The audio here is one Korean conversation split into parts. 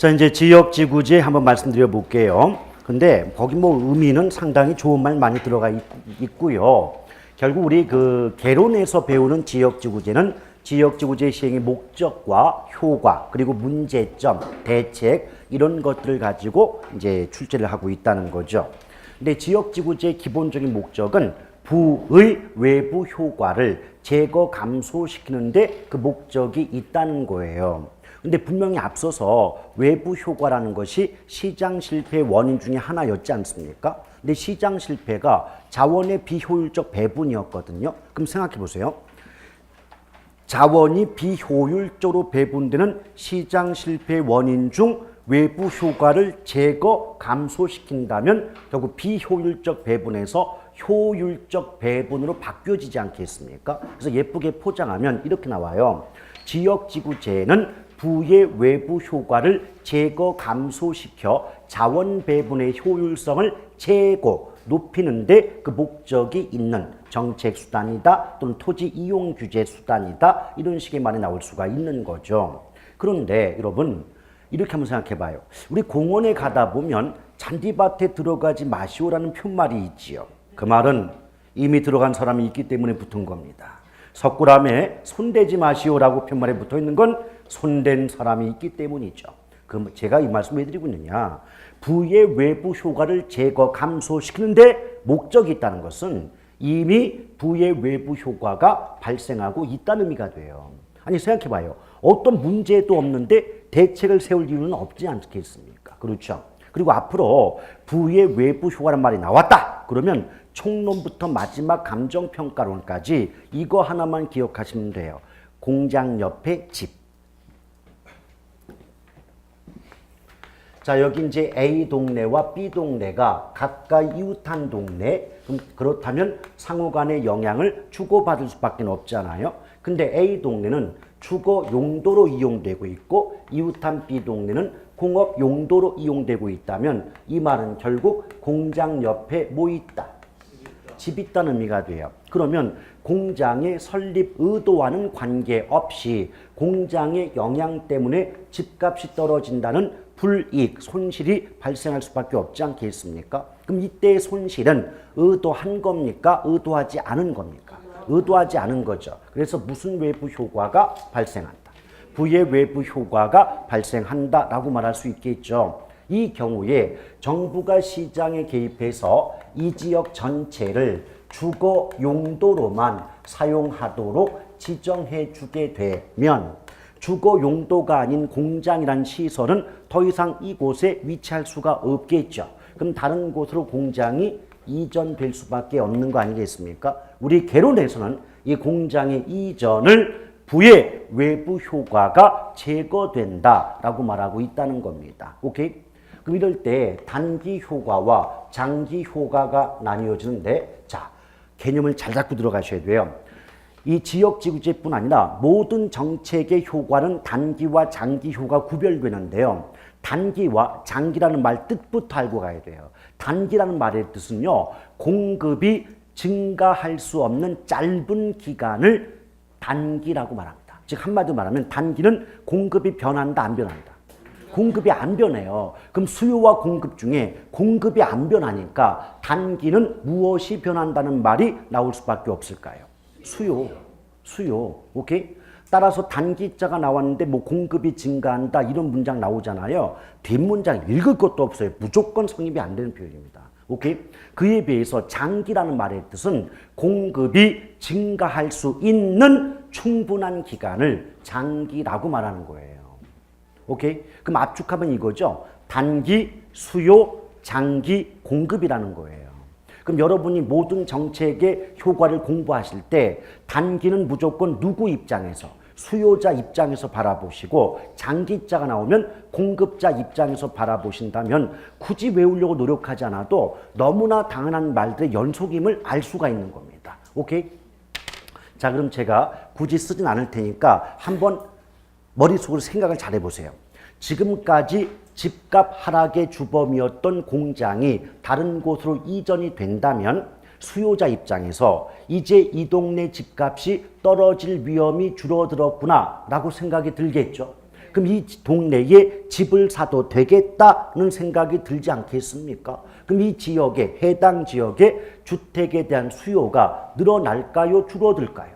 자, 이제 지역지구제 한번 말씀드려 볼게요. 근데 거기 뭐 의미는 상당히 좋은 말 많이 들어가 있고요. 결국 우리 그 개론에서 배우는 지역지구제는 지역지구제 시행의 목적과 효과 그리고 문제점, 대책 이런 것들을 가지고 이제 출제를 하고 있다는 거죠. 근데 지역지구제의 기본적인 목적은 부의 외부 효과를 제거 감소시키는데 그 목적이 있다는 거예요. 근데 분명히 앞서서 외부 효과라는 것이 시장 실패의 원인 중에 하나였지 않습니까? 근데 시장 실패가 자원의 비효율적 배분이었거든요. 그럼 생각해 보세요. 자원이 비효율적으로 배분되는 시장 실패의 원인 중 외부 효과를 제거 감소시킨다면 결국 비효율적 배분에서 효율적 배분으로 바뀌어지지 않겠습니까? 그래서 예쁘게 포장하면 이렇게 나와요. 지역지구제는 부의 외부 효과를 제거 감소시켜 자원 배분의 효율성을 제고 높이는데 그 목적이 있는 정책 수단이다 또는 토지 이용 규제 수단이다 이런 식의 말이 나올 수가 있는 거죠. 그런데 여러분 이렇게 한번 생각해 봐요. 우리 공원에 가다 보면 잔디밭에 들어가지 마시오라는 푯말이 있지요. 그 말은 이미 들어간 사람이 있기 때문에 붙은 겁니다. 석굴암에 손대지 마시오라고 푯말에 붙어 있는 건 손댄 사람이 있기 때문이죠. 그럼 제가 이 말씀 왜 드리고 있느냐? 부의 외부 효과를 제거 감소시키는데 목적이 있다는 것은 이미 부의 외부 효과가 발생하고 있다는 의미가 돼요. 아니 생각해 봐요. 어떤 문제도 없는데 대책을 세울 이유는 없지 않겠습니까? 그렇죠. 그리고 앞으로 부의 외부 효과란 말이 나왔다. 그러면 총론부터 마지막 감정평가론까지 이거 하나만 기억하시면 돼요. 공장 옆에 집. 자, 여기 이제 A 동네와 B 동네가 가까이 이웃한 동네. 그렇다면 상호 간의 영향을 주고받을 수밖에 없잖아요. 근데 A 동네는 주거 용도로 이용되고 있고 이웃한 B 동네는 공업 용도로 이용되고 있다면 이 말은 결국 공장 옆에 뭐 있다? 집 있다는 의미가 돼요. 그러면 공장의 설립 의도와는 관계없이 공장의 영향 때문에 집값이 떨어진다는 불이익, 손실이 발생할 수밖에 없지 않겠습니까? 그럼 이때의 손실은 의도한 겁니까? 의도하지 않은 겁니까? 의도하지 않은 거죠. 그래서 무슨 외부 효과가 발생한다. 부의 외부 효과가 발생한다라고 말할 수 있겠죠. 이 경우에 정부가 시장에 개입해서 이 지역 전체를 주거 용도로만 사용하도록 지정해 주게 되면 주거 용도가 아닌 공장이란 시설은 더 이상 이곳에 위치할 수가 없겠죠. 그럼 다른 곳으로 공장이 이전될 수밖에 없는 거 아니겠습니까? 우리 개론에서는 이 공장의 이전을 부의 외부 효과가 제거된다라고 말하고 있다는 겁니다. 오케이? 그럼 이럴 때 단기 효과와 장기 효과가 나뉘어지는데 자, 개념을 잘 잡고 들어가셔야 돼요. 이 지역지구제뿐 아니라 모든 정책의 효과는 단기와 장기 효과 구별되는데요. 단기와 장기라는 말 뜻부터 알고 가야 돼요. 단기라는 말의 뜻은요. 공급이 증가할 수 없는 짧은 기간을 단기라고 말합니다. 즉 한마디로 말하면 단기는 공급이 변한다 안 변한다. 공급이 안 변해요. 그럼 수요와 공급 중에 공급이 안 변하니까 단기는 무엇이 변한다는 말이 나올 수밖에 없을까요? 수요. 오케이? 따라서 단기자가 나왔는데 뭐 공급이 증가한다 이런 문장 나오잖아요. 뒷문장 읽을 것도 없어요. 무조건 성립이 안 되는 표현입니다. 오케이? 그에 비해서 장기라는 말의 뜻은 공급이 증가할 수 있는 충분한 기간을 장기라고 말하는 거예요. 오케이? 그럼 압축하면 이거죠. 단기, 수요, 장기, 공급이라는 거예요. 그럼 여러분이 모든 정책의 효과를 공부하실 때 단기는 무조건 누구 입장에서 수요자 입장에서 바라보시고 장기자가 나오면 공급자 입장에서 바라보신다면 굳이 외우려고 노력하지 않아도 너무나 당연한 말들의 연속임을 알 수가 있는 겁니다. 오케이? 자, 그럼 제가 굳이 쓰진 않을 테니까 한번 머릿속으로 생각을 잘 해보세요. 지금까지 집값 하락의 주범이었던 공장이 다른 곳으로 이전이 된다면 수요자 입장에서 이제 이 동네 집값이 떨어질 위험이 줄어들었구나 라고 생각이 들겠죠. 그럼 이 동네에 집을 사도 되겠다는 생각이 들지 않겠습니까? 그럼 이 지역에, 해당 지역에 주택에 대한 수요가 늘어날까요? 줄어들까요?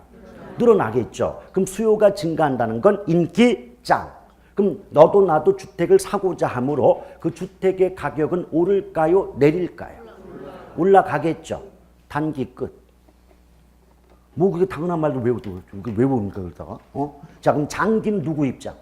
늘어나겠죠. 그럼 수요가 증가한다는 건 인기 짱. 그럼 너도 나도 주택을 사고자 하므로 그 주택의 가격은 오를까요? 내릴까요? 올라가겠죠. 단기 끝. 뭐 그게 당연한 말도 외웁니까 그러다가? 자, 그럼 장기는 누구 입장?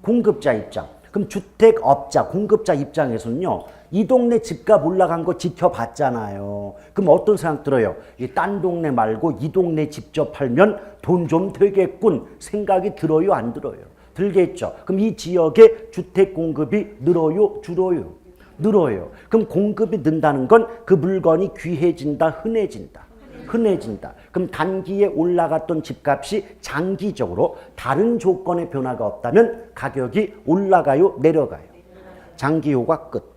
공급자 입장. 그럼 주택업자, 공급자 입장에서는요, 이 동네 집값 올라간 거 지켜봤잖아요. 그럼 어떤 생각 들어요? 이 딴 동네 말고 이 동네 직접 팔면 돈 좀 되겠군 생각이 들어요, 안 들어요? 들겠죠. 그럼 이 지역의 주택 공급이 늘어요, 줄어요? 늘어요. 그럼 공급이 는다는 건 그 물건이 귀해진다, 흔해진다? 흔해진다. 그럼 단기에 올라갔던 집값이 장기적으로 다른 조건의 변화가 없다면 가격이 올라가요, 내려가요? 장기 효과 끝.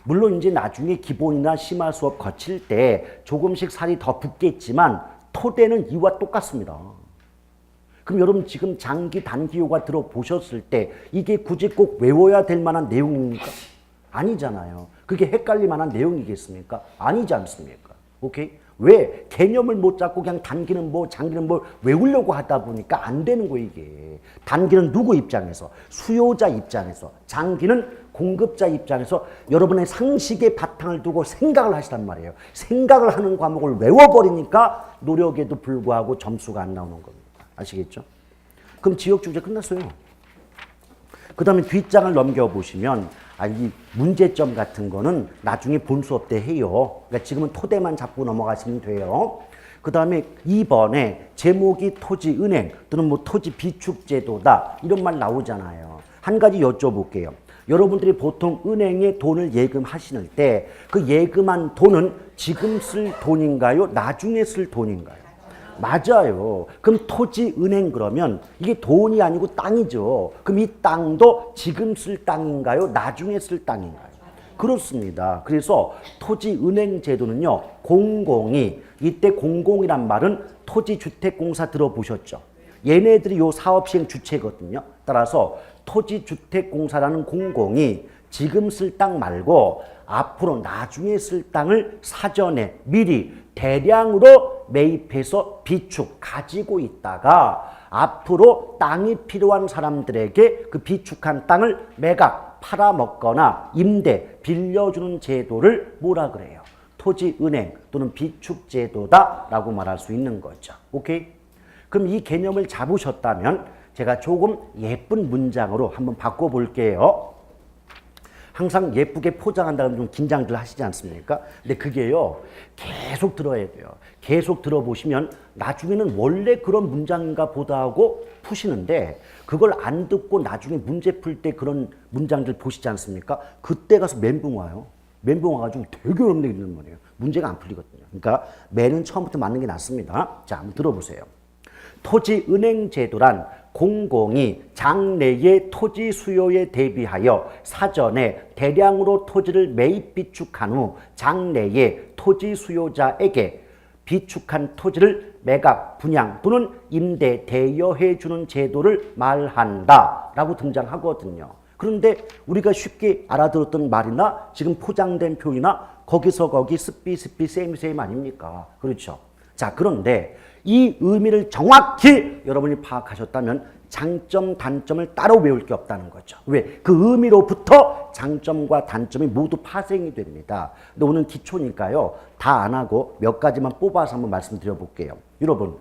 물론 이제 나중에 기본이나 심화 수업 거칠 때 조금씩 살이 더 붙겠지만 토대는 이와 똑같습니다. 그럼 여러분 지금 장기 단기 효과 들어보셨을 때 이게 굳이 꼭 외워야 될 만한 내용입니까? 아니잖아요. 그게 헷갈릴 만한 내용이겠습니까? 아니지 않습니까? 오케이? 왜? 개념을 못 잡고 그냥 단기는 뭐 장기는 뭐 외우려고 하다 보니까 안 되는 거예요, 이게. 단기는 누구 입장에서? 수요자 입장에서. 장기는 공급자 입장에서 여러분의 상식의 바탕을 두고 생각을 하시단 말이에요. 생각을 하는 과목을 외워버리니까 노력에도 불구하고 점수가 안 나오는 겁니다. 아시겠죠? 그럼 지역 주제 끝났어요. 그 다음에 뒷장을 넘겨보시면 이 문제점 같은 거는 나중에 본 수업 때 해요. 그러니까 지금은 토대만 잡고 넘어가시면 돼요. 그 다음에 2번에 제목이 토지은행 또는 뭐 토지 비축제도다 이런 말 나오잖아요. 한 가지 여쭤볼게요. 여러분들이 보통 은행에 돈을 예금하실 때 그 예금한 돈은 지금 쓸 돈인가요? 나중에 쓸 돈인가요? 맞아요. 그럼 토지 은행 그러면 이게 돈이 아니고 땅이죠. 그럼 이 땅도 지금 쓸 땅인가요? 나중에 쓸 땅인가요? 그렇습니다. 그래서 토지 은행 제도는요. 공공이 이때 공공이란 말은 토지주택공사 들어보셨죠? 얘네들이 요 사업 시행 주체거든요. 따라서 토지주택공사라는 공공이 지금 쓸 땅 말고 앞으로 나중에 쓸 땅을 사전에 미리 대량으로 매입해서 비축 가지고 있다가 앞으로 땅이 필요한 사람들에게 그 비축한 땅을 매각 팔아먹거나 임대 빌려주는 제도를 뭐라 그래요? 토지은행 또는 비축제도다라고 말할 수 있는 거죠. 오케이? 그럼 이 개념을 잡으셨다면 제가 조금 예쁜 문장으로 한번 바꿔볼게요. 항상 예쁘게 포장한다면 좀 긴장들 하시지 않습니까? 근데 그게요, 계속 들어야 돼요. 계속 들어보시면 나중에는 원래 그런 문장인가 보다 하고 푸시는데 그걸 안 듣고 나중에 문제 풀 때 그런 문장들 보시지 않습니까? 그때 가서 멘붕 와요. 멘붕 와가지고 되게 어렵게 되는 말이에요. 문제가 안 풀리거든요. 그러니까 매는 처음부터 맞는 게 낫습니다. 자, 한번 들어보세요. 토지은행 제도란 공공이 장래의 토지 수요에 대비하여 사전에 대량으로 토지를 매입 비축한 후 장래의 토지 수요자에게 비축한 토지를 매각, 분양 또는 임대 대여해 주는 제도를 말한다 라고 등장하거든요. 그런데 우리가 쉽게 알아들었던 말이나 지금 포장된 표현이나 거기서 거기 스피 세임 아닙니까? 그렇죠. 자, 그런데 이 의미를 정확히 여러분이 파악하셨다면 장점, 단점을 따로 외울 게 없다는 거죠. 왜? 그 의미로부터 장점과 단점이 모두 파생이 됩니다. 근데 오늘 기초니까요. 다 안 하고 몇 가지만 뽑아서 한번 말씀드려 볼게요. 여러분,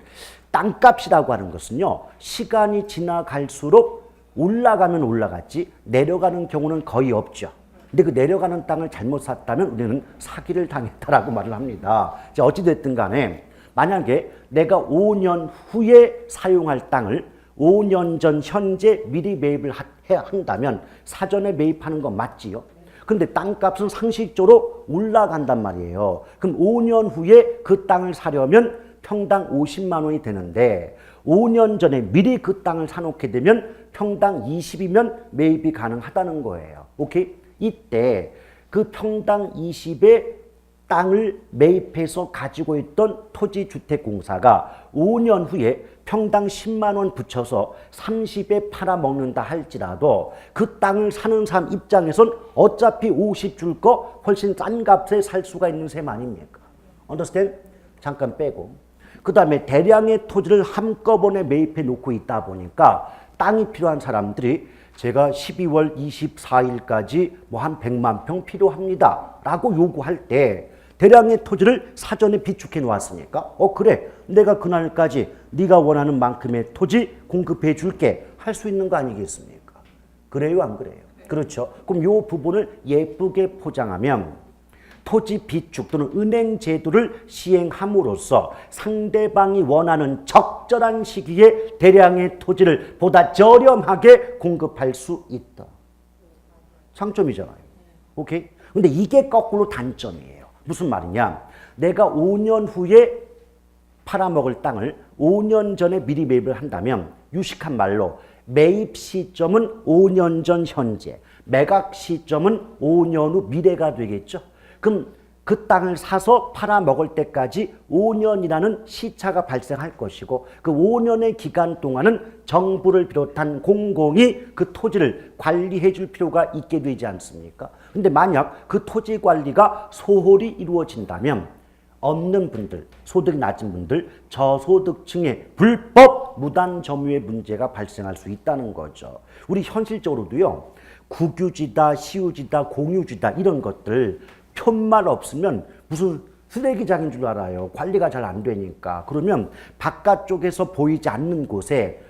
땅값이라고 하는 것은요. 시간이 지나갈수록 올라가면 올라갔지 내려가는 경우는 거의 없죠. 근데 그 내려가는 땅을 잘못 샀다면 우리는 사기를 당했다라고 말을 합니다. 자, 어찌됐든 간에 만약에 내가 5년 후에 사용할 땅을 5년 전 현재 미리 매입을 한다면 사전에 매입하는 건 맞지요. 근데 땅값은 상식적으로 올라간단 말이에요. 그럼 5년 후에 그 땅을 사려면 평당 50만 원이 되는데 5년 전에 미리 그 땅을 사놓게 되면 평당 20이면 매입이 가능하다는 거예요. 오케이? 이때 그 평당 20에 땅을 매입해서 가지고 있던 토지주택공사가 5년 후에 평당 10만 원 붙여서 30에 팔아먹는다 할지라도 그 땅을 사는 사람 입장에선 어차피 50 줄 거 훨씬 싼 값에 살 수가 있는 셈 아닙니까? understand? 잠깐 빼고. 그 다음에 대량의 토지를 한꺼번에 매입해 놓고 있다 보니까 땅이 필요한 사람들이 제가 12월 24일까지 뭐 한 100만 평 필요합니다 라고 요구할 때 대량의 토지를 사전에 비축해 놓았으니까 그래 내가 그날까지 네가 원하는 만큼의 토지 공급해 줄게 할 수 있는 거 아니겠습니까? 그래요 안 그래요? 그렇죠. 그럼 요 부분을 예쁘게 포장하면 토지 비축 또는 은행 제도를 시행함으로써 상대방이 원하는 적절한 시기에 대량의 토지를 보다 저렴하게 공급할 수 있다. 장점이잖아요. 오케이? 근데 이게 거꾸로 단점이에요. 무슨 말이냐? 내가 5년 후에 팔아먹을 땅을 5년 전에 미리 매입을 한다면 유식한 말로 매입 시점은 5년 전 현재, 매각 시점은 5년 후 미래가 되겠죠. 그럼 그 땅을 사서 팔아먹을 때까지 5년이라는 시차가 발생할 것이고 그 5년의 기간 동안은 정부를 비롯한 공공이 그 토지를 관리해 줄 필요가 있게 되지 않습니까? 근데 만약 그 토지 관리가 소홀히 이루어진다면 없는 분들, 소득이 낮은 분들, 저소득층의 불법 무단 점유의 문제가 발생할 수 있다는 거죠. 우리 현실적으로도요. 국유지다, 시유지다, 공유지다 이런 것들 편말 없으면 무슨 쓰레기장인 줄 알아요. 관리가 잘 안 되니까. 그러면 바깥쪽에서 보이지 않는 곳에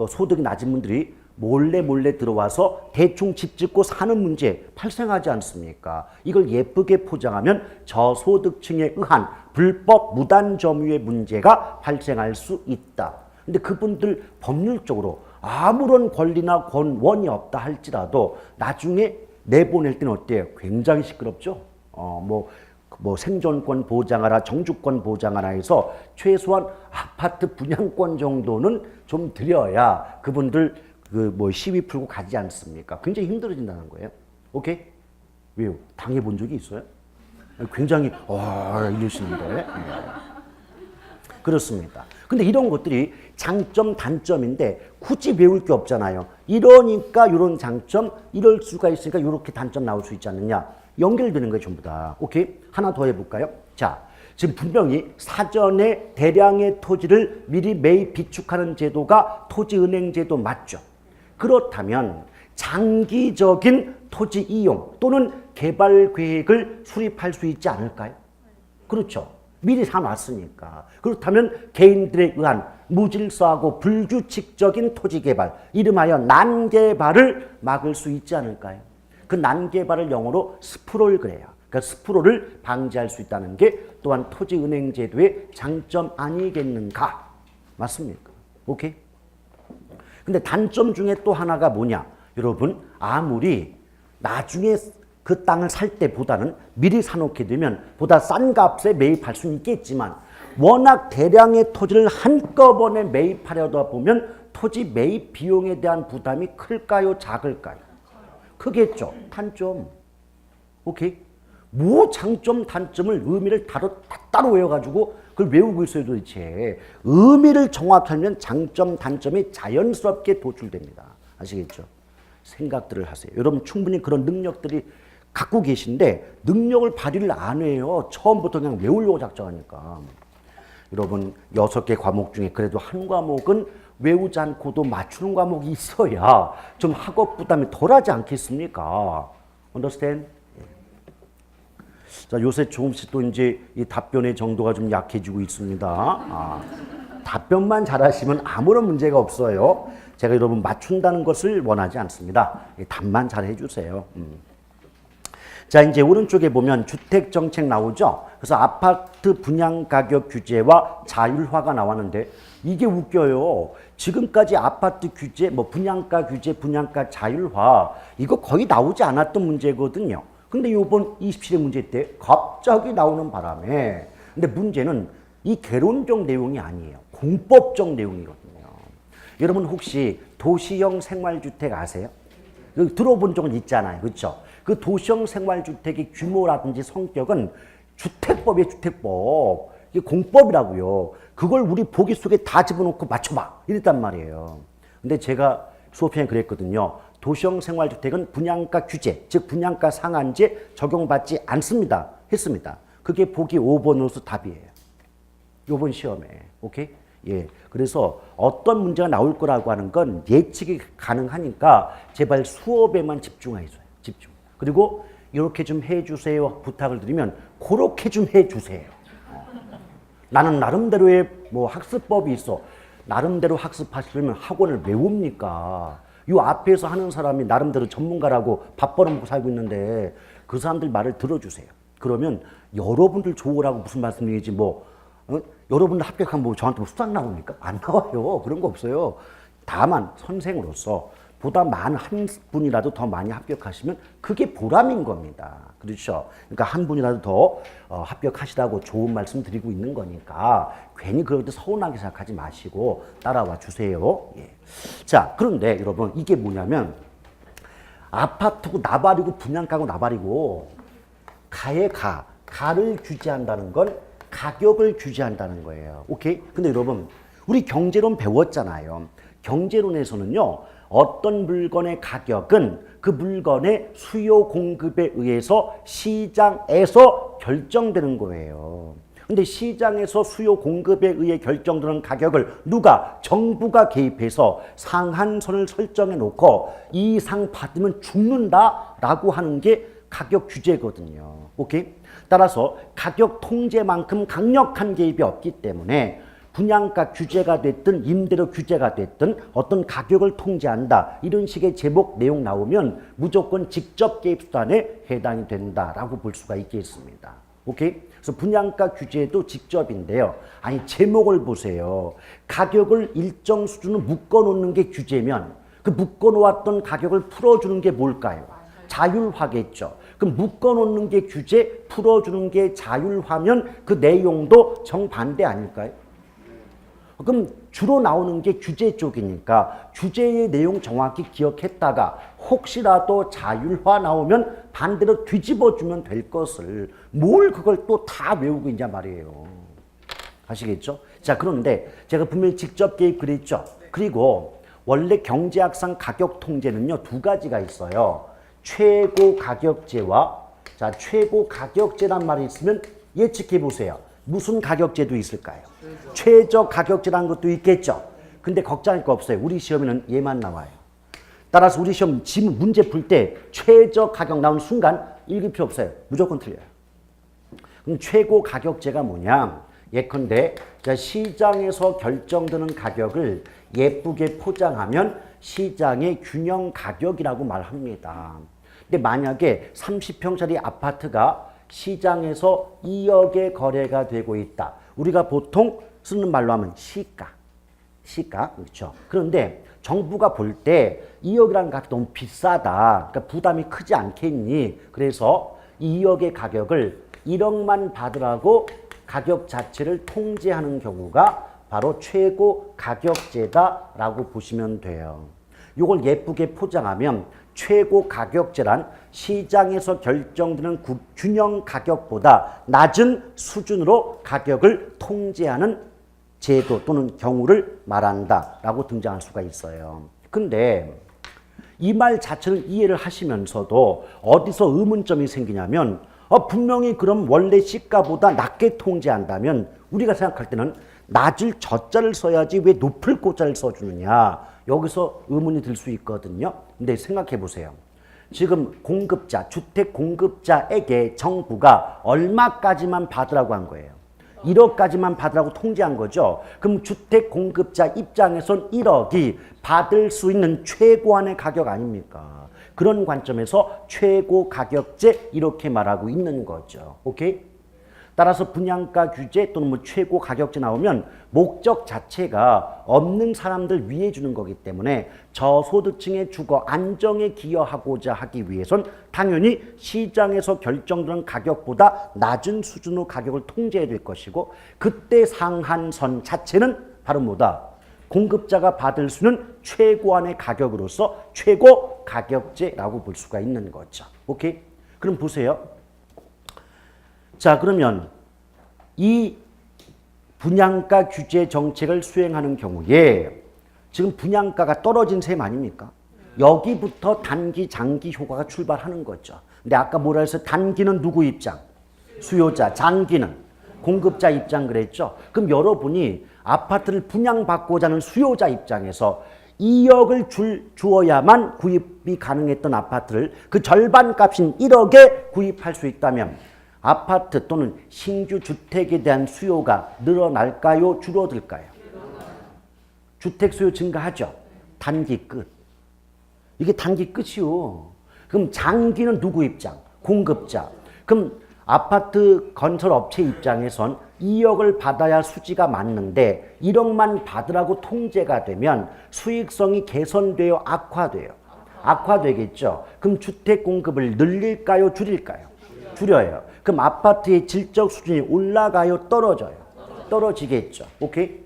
소득이 낮은 분들이 몰래 들어와서 대충 집 짓고 사는 문제 발생하지 않습니까? 이걸 예쁘게 포장하면 저소득층에 의한 불법 무단 점유의 문제가 발생할 수 있다. 근데 그분들 법률적으로 아무런 권리나 권원이 없다 할지라도 나중에 내보낼 때는 어때요? 굉장히 시끄럽죠? 뭐 생존권 보장하라, 정주권 보장하라 해서 최소한 아파트 분양권 정도는 좀 드려야 그분들 뭐 시위 풀고 가지 않습니까? 굉장히 힘들어진다는 거예요. 오케이? 왜요? 당해본 적이 있어요? 굉장히 이러시는데. 그렇습니다. 근데 이런 것들이 장점, 단점인데 굳이 배울 게 없잖아요. 이러니까 이런 장점, 이럴 수가 있으니까 이렇게 단점 나올 수 있지 않느냐. 연결되는 거예요, 전부 다. 오케이? 하나 더 해볼까요? 자, 지금 분명히 사전에 대량의 토지를 미리 매입 비축하는 제도가 토지은행 제도 맞죠? 그렇다면 장기적인 토지 이용 또는 개발 계획을 수립할 수 있지 않을까요? 그렇죠. 미리 사놨으니까. 그렇다면 개인들에 의한 무질서하고 불규칙적인 토지 개발, 이름하여 난개발을 막을 수 있지 않을까요? 그 난개발을 영어로 스프롤 그래요. 그러니까 스프롤을 방지할 수 있다는 게 또한 토지은행 제도의 장점 아니겠는가? 맞습니까? 오케이? 근데 단점 중에 또 하나가 뭐냐? 여러분, 아무리 나중에 그 땅을 살 때보다는 미리 사놓게 되면 보다 싼 값에 매입할 수는 있겠지만 워낙 대량의 토지를 한꺼번에 매입하려다 보면 토지 매입 비용에 대한 부담이 클까요? 작을까요? 크겠죠. 단점. 오케이? 뭐 장점, 단점을 의미를 따로 외워가지고 그걸 외우고 있어요 도대체. 의미를 정확하면 장점, 단점이 자연스럽게 도출됩니다. 아시겠죠? 생각들을 하세요. 여러분 충분히 그런 능력들이 갖고 계신데 능력을 발휘를 안 해요. 처음부터 그냥 외우려고 작정하니까. 여러분 6개 과목 중에 그래도 한 과목은 외우지 않고도 맞추는 과목이 있어야 좀 학업 부담이 덜하지 않겠습니까? Understand? 자, 요새 조금씩 또 이제 이 답변의 정도가 좀 약해지고 있습니다. 답변만 잘하시면 아무런 문제가 없어요. 제가 여러분 맞춘다는 것을 원하지 않습니다. 답만 잘 해주세요. 자, 이제 오른쪽에 보면 주택정책 나오죠? 그래서 아파트 분양가격 규제와 자율화가 나왔는데 이게 웃겨요. 지금까지 아파트 규제, 뭐 분양가 규제, 분양가 자율화 이거 거의 나오지 않았던 문제거든요. 근데 이번 27회 문제 때 갑자기 나오는 바람에 근데 문제는 이 개론적 내용이 아니에요. 공법적 내용이거든요. 여러분 혹시 도시형 생활주택 아세요? 들어본 적은 있잖아요. 그렇죠? 그 도시형 생활주택의 규모라든지 성격은 주택법이에요, 주택법. 이게 공법이라고요. 그걸 우리 보기 속에 다 집어넣고 맞춰봐. 이랬단 말이에요. 근데 제가 수업 시간에 그랬거든요. 도시형 생활주택은 분양가 규제, 즉 분양가 상한제 적용받지 않습니다. 했습니다. 그게 보기 5번으로서 답이에요. 요번 시험에. 오케이? 예. 그래서 어떤 문제가 나올 거라고 하는 건 예측이 가능하니까 제발 수업에만 집중하세요. 집중. 그리고 이렇게 좀 해주세요. 부탁을 드리면 그렇게 좀 해주세요. 나는 나름대로의 뭐 학습법이 있어. 나름대로 학습하시려면 학원을 왜 옵니까? 이 앞에서 하는 사람이 나름대로 전문가라고 밥 벌어먹고 살고 있는데 그 사람들 말을 들어주세요. 그러면 여러분들 좋으라고 무슨 말씀이지 뭐 여러분들 합격하면 뭐 저한테 뭐 수당 나옵니까? 안 나와요. 그런 거 없어요. 다만 선생으로서 보다 많은 한 분이라도 더 많이 합격하시면 그게 보람인 겁니다. 그렇죠? 그러니까 한 분이라도 더 합격하시라고 좋은 말씀 드리고 있는 거니까 괜히 그럴 때 서운하게 생각하지 마시고 따라와 주세요. 예. 자, 그런데 여러분 이게 뭐냐면 아파트고 나발이고 분양가고 나발이고 가를 규제한다는 건 가격을 규제한다는 거예요. 오케이? 근데 여러분 우리 경제론 배웠잖아요. 경제론에서는요. 어떤 물건의 가격은 그 물건의 수요 공급에 의해서 시장에서 결정되는 거예요. 근데 시장에서 수요 공급에 의해 결정되는 가격을 누가? 정부가 개입해서 상한선을 설정해 놓고 이 이상 받으면 죽는다라고 하는 게 가격 규제거든요. 오케이? 따라서 가격 통제만큼 강력한 개입이 없기 때문에 분양가 규제가 됐든 임대료 규제가 됐든 어떤 가격을 통제한다. 이런 식의 제목 내용 나오면 무조건 직접 개입 수단에 해당이 된다라고 볼 수가 있겠습니다. 오케이? 그래서 분양가 규제도 직접인데요. 아니 제목을 보세요. 가격을 일정 수준으로 묶어놓는 게 규제면 그 묶어놓았던 가격을 풀어주는 게 뭘까요? 자율화겠죠. 그럼 묶어놓는 게 규제, 풀어주는 게 자율화면 그 내용도 정반대 아닐까요? 그럼 주로 나오는 게 규제 쪽이니까 규제의 내용 정확히 기억했다가 혹시라도 자율화 나오면 반대로 뒤집어주면 될 것을 뭘 그걸 또 다 외우고 있냐 말이에요. 아시겠죠? 자, 그런데 제가 분명히 직접 개입 그랬죠. 그리고 원래 경제학상 가격 통제는요, 두 가지가 있어요. 최고 가격제와 자, 최고 가격제란 말이 있으면 예측해 보세요. 무슨 가격제도 있을까요? 최저 가격제라는 것도 있겠죠. 근데 걱정할 거 없어요. 우리 시험에는 얘만 나와요. 따라서 우리 시험 지문 문제 풀 때 최저 가격 나오는 순간 읽을 필요 없어요. 무조건 틀려요. 그럼 최고 가격제가 뭐냐? 예컨대 시장에서 결정되는 가격을 예쁘게 포장하면 시장의 균형 가격이라고 말합니다. 근데 만약에 30평짜리 아파트가 시장에서 2억에 거래가 되고 있다. 우리가 보통 쓰는 말로 하면 시가. 그렇죠. 그런데 정부가 볼 때 2억이라는 값이 너무 비싸다. 그러니까 부담이 크지 않겠니? 그래서 2억의 가격을 1억만 받으라고 가격 자체를 통제하는 경우가 바로 최고 가격제다라고 보시면 돼요. 이걸 예쁘게 포장하면 최고 가격제란 시장에서 결정되는 균형 가격보다 낮은 수준으로 가격을 통제하는 제도 또는 경우를 말한다라고 등장할 수가 있어요. 근데 이 말 자체를 이해를 하시면서도 어디서 의문점이 생기냐면 분명히 그럼 원래 시가보다 낮게 통제한다면 우리가 생각할 때는 낮을 저자를 써야지 왜 높을 고자를 써주느냐 여기서 의문이 들 수 있거든요. 근데 생각해 보세요. 지금 공급자, 주택 공급자에게 정부가 얼마까지만 받으라고 한 거예요. 1억까지만 받으라고 통제한 거죠. 그럼 주택 공급자 입장에선 1억이 받을 수 있는 최고한의 가격 아닙니까? 그런 관점에서 최고 가격제 이렇게 말하고 있는 거죠. 오케이? 따라서 분양가 규제 또는 뭐 최고 가격제 나오면 목적 자체가 없는 사람들 위해 주는 거기 때문에 저소득층의 주거 안정에 기여하고자 하기 위해선 당연히 시장에서 결정되는 가격보다 낮은 수준으로 가격을 통제해야 될 것이고 그때 상한선 자체는 바로 뭐다? 공급자가 받을 수 있는 최고한의 가격으로서 최고 가격제라고 볼 수가 있는 거죠. 오케이? 그럼 보세요. 자, 그러면 이 분양가 규제 정책을 수행하는 경우에 지금 분양가가 떨어진 셈 아닙니까? 여기부터 단기, 장기 효과가 출발하는 거죠. 근데 아까 뭐라 해서 단기는 누구 입장? 수요자. 장기는 공급자 입장 그랬죠. 그럼 여러분이 아파트를 분양받고자 하는 수요자 입장에서 2억을 주어야만 구입이 가능했던 아파트를 그 절반 값인 1억에 구입할 수 있다면 아파트 또는 신규 주택에 대한 수요가 늘어날까요? 줄어들까요? 주택 수요 증가하죠. 단기 끝. 이게 단기 끝이요. 그럼 장기는 누구 입장? 공급자. 그럼 아파트 건설 업체 입장에선 2억을 받아야 수지가 맞는데 1억만 받으라고 통제가 되면 수익성이 개선되어 악화돼요. 악화되겠죠. 그럼 주택 공급을 늘릴까요? 줄일까요? 줄여요. 그럼 아파트의 질적 수준이 올라가요? 떨어져요? 떨어지겠죠. 오케이?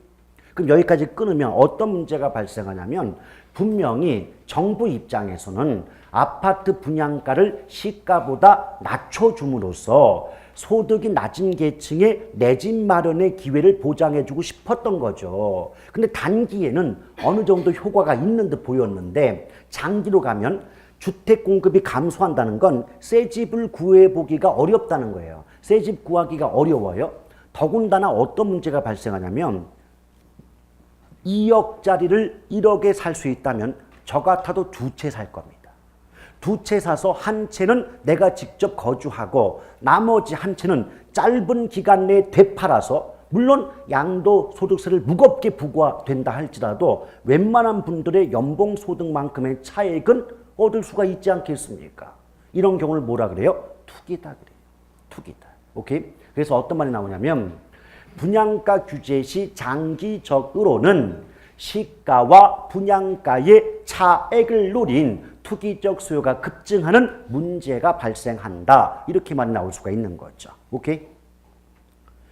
그럼 여기까지 끊으면 어떤 문제가 발생하냐면 분명히 정부 입장에서는 아파트 분양가를 시가보다 낮춰줌으로써 소득이 낮은 계층의 내 집 마련의 기회를 보장해주고 싶었던 거죠. 근데 단기에는 어느 정도 효과가 있는 듯 보였는데 장기로 가면 주택 공급이 감소한다는 건 새 집을 구해보기가 어렵다는 거예요. 새 집 구하기가 어려워요. 더군다나 어떤 문제가 발생하냐면 2억짜리를 1억에 살 수 있다면 저 같아도 두 채 살 겁니다. 두 채 사서 한 채는 내가 직접 거주하고 나머지 한 채는 짧은 기간 내에 되팔아서 물론 양도소득세를 무겁게 부과된다 할지라도 웬만한 분들의 연봉소득만큼의 차액은 얻을 수가 있지 않겠습니까? 이런 경우를 뭐라 그래요? 투기다 그래요. 투기다. 오케이? 그래서 어떤 말이 나오냐면 분양가 규제 시 장기적으로는 시가와 분양가의 차액을 노린 투기적 수요가 급증하는 문제가 발생한다. 이렇게 말이 나올 수가 있는 거죠. 오케이?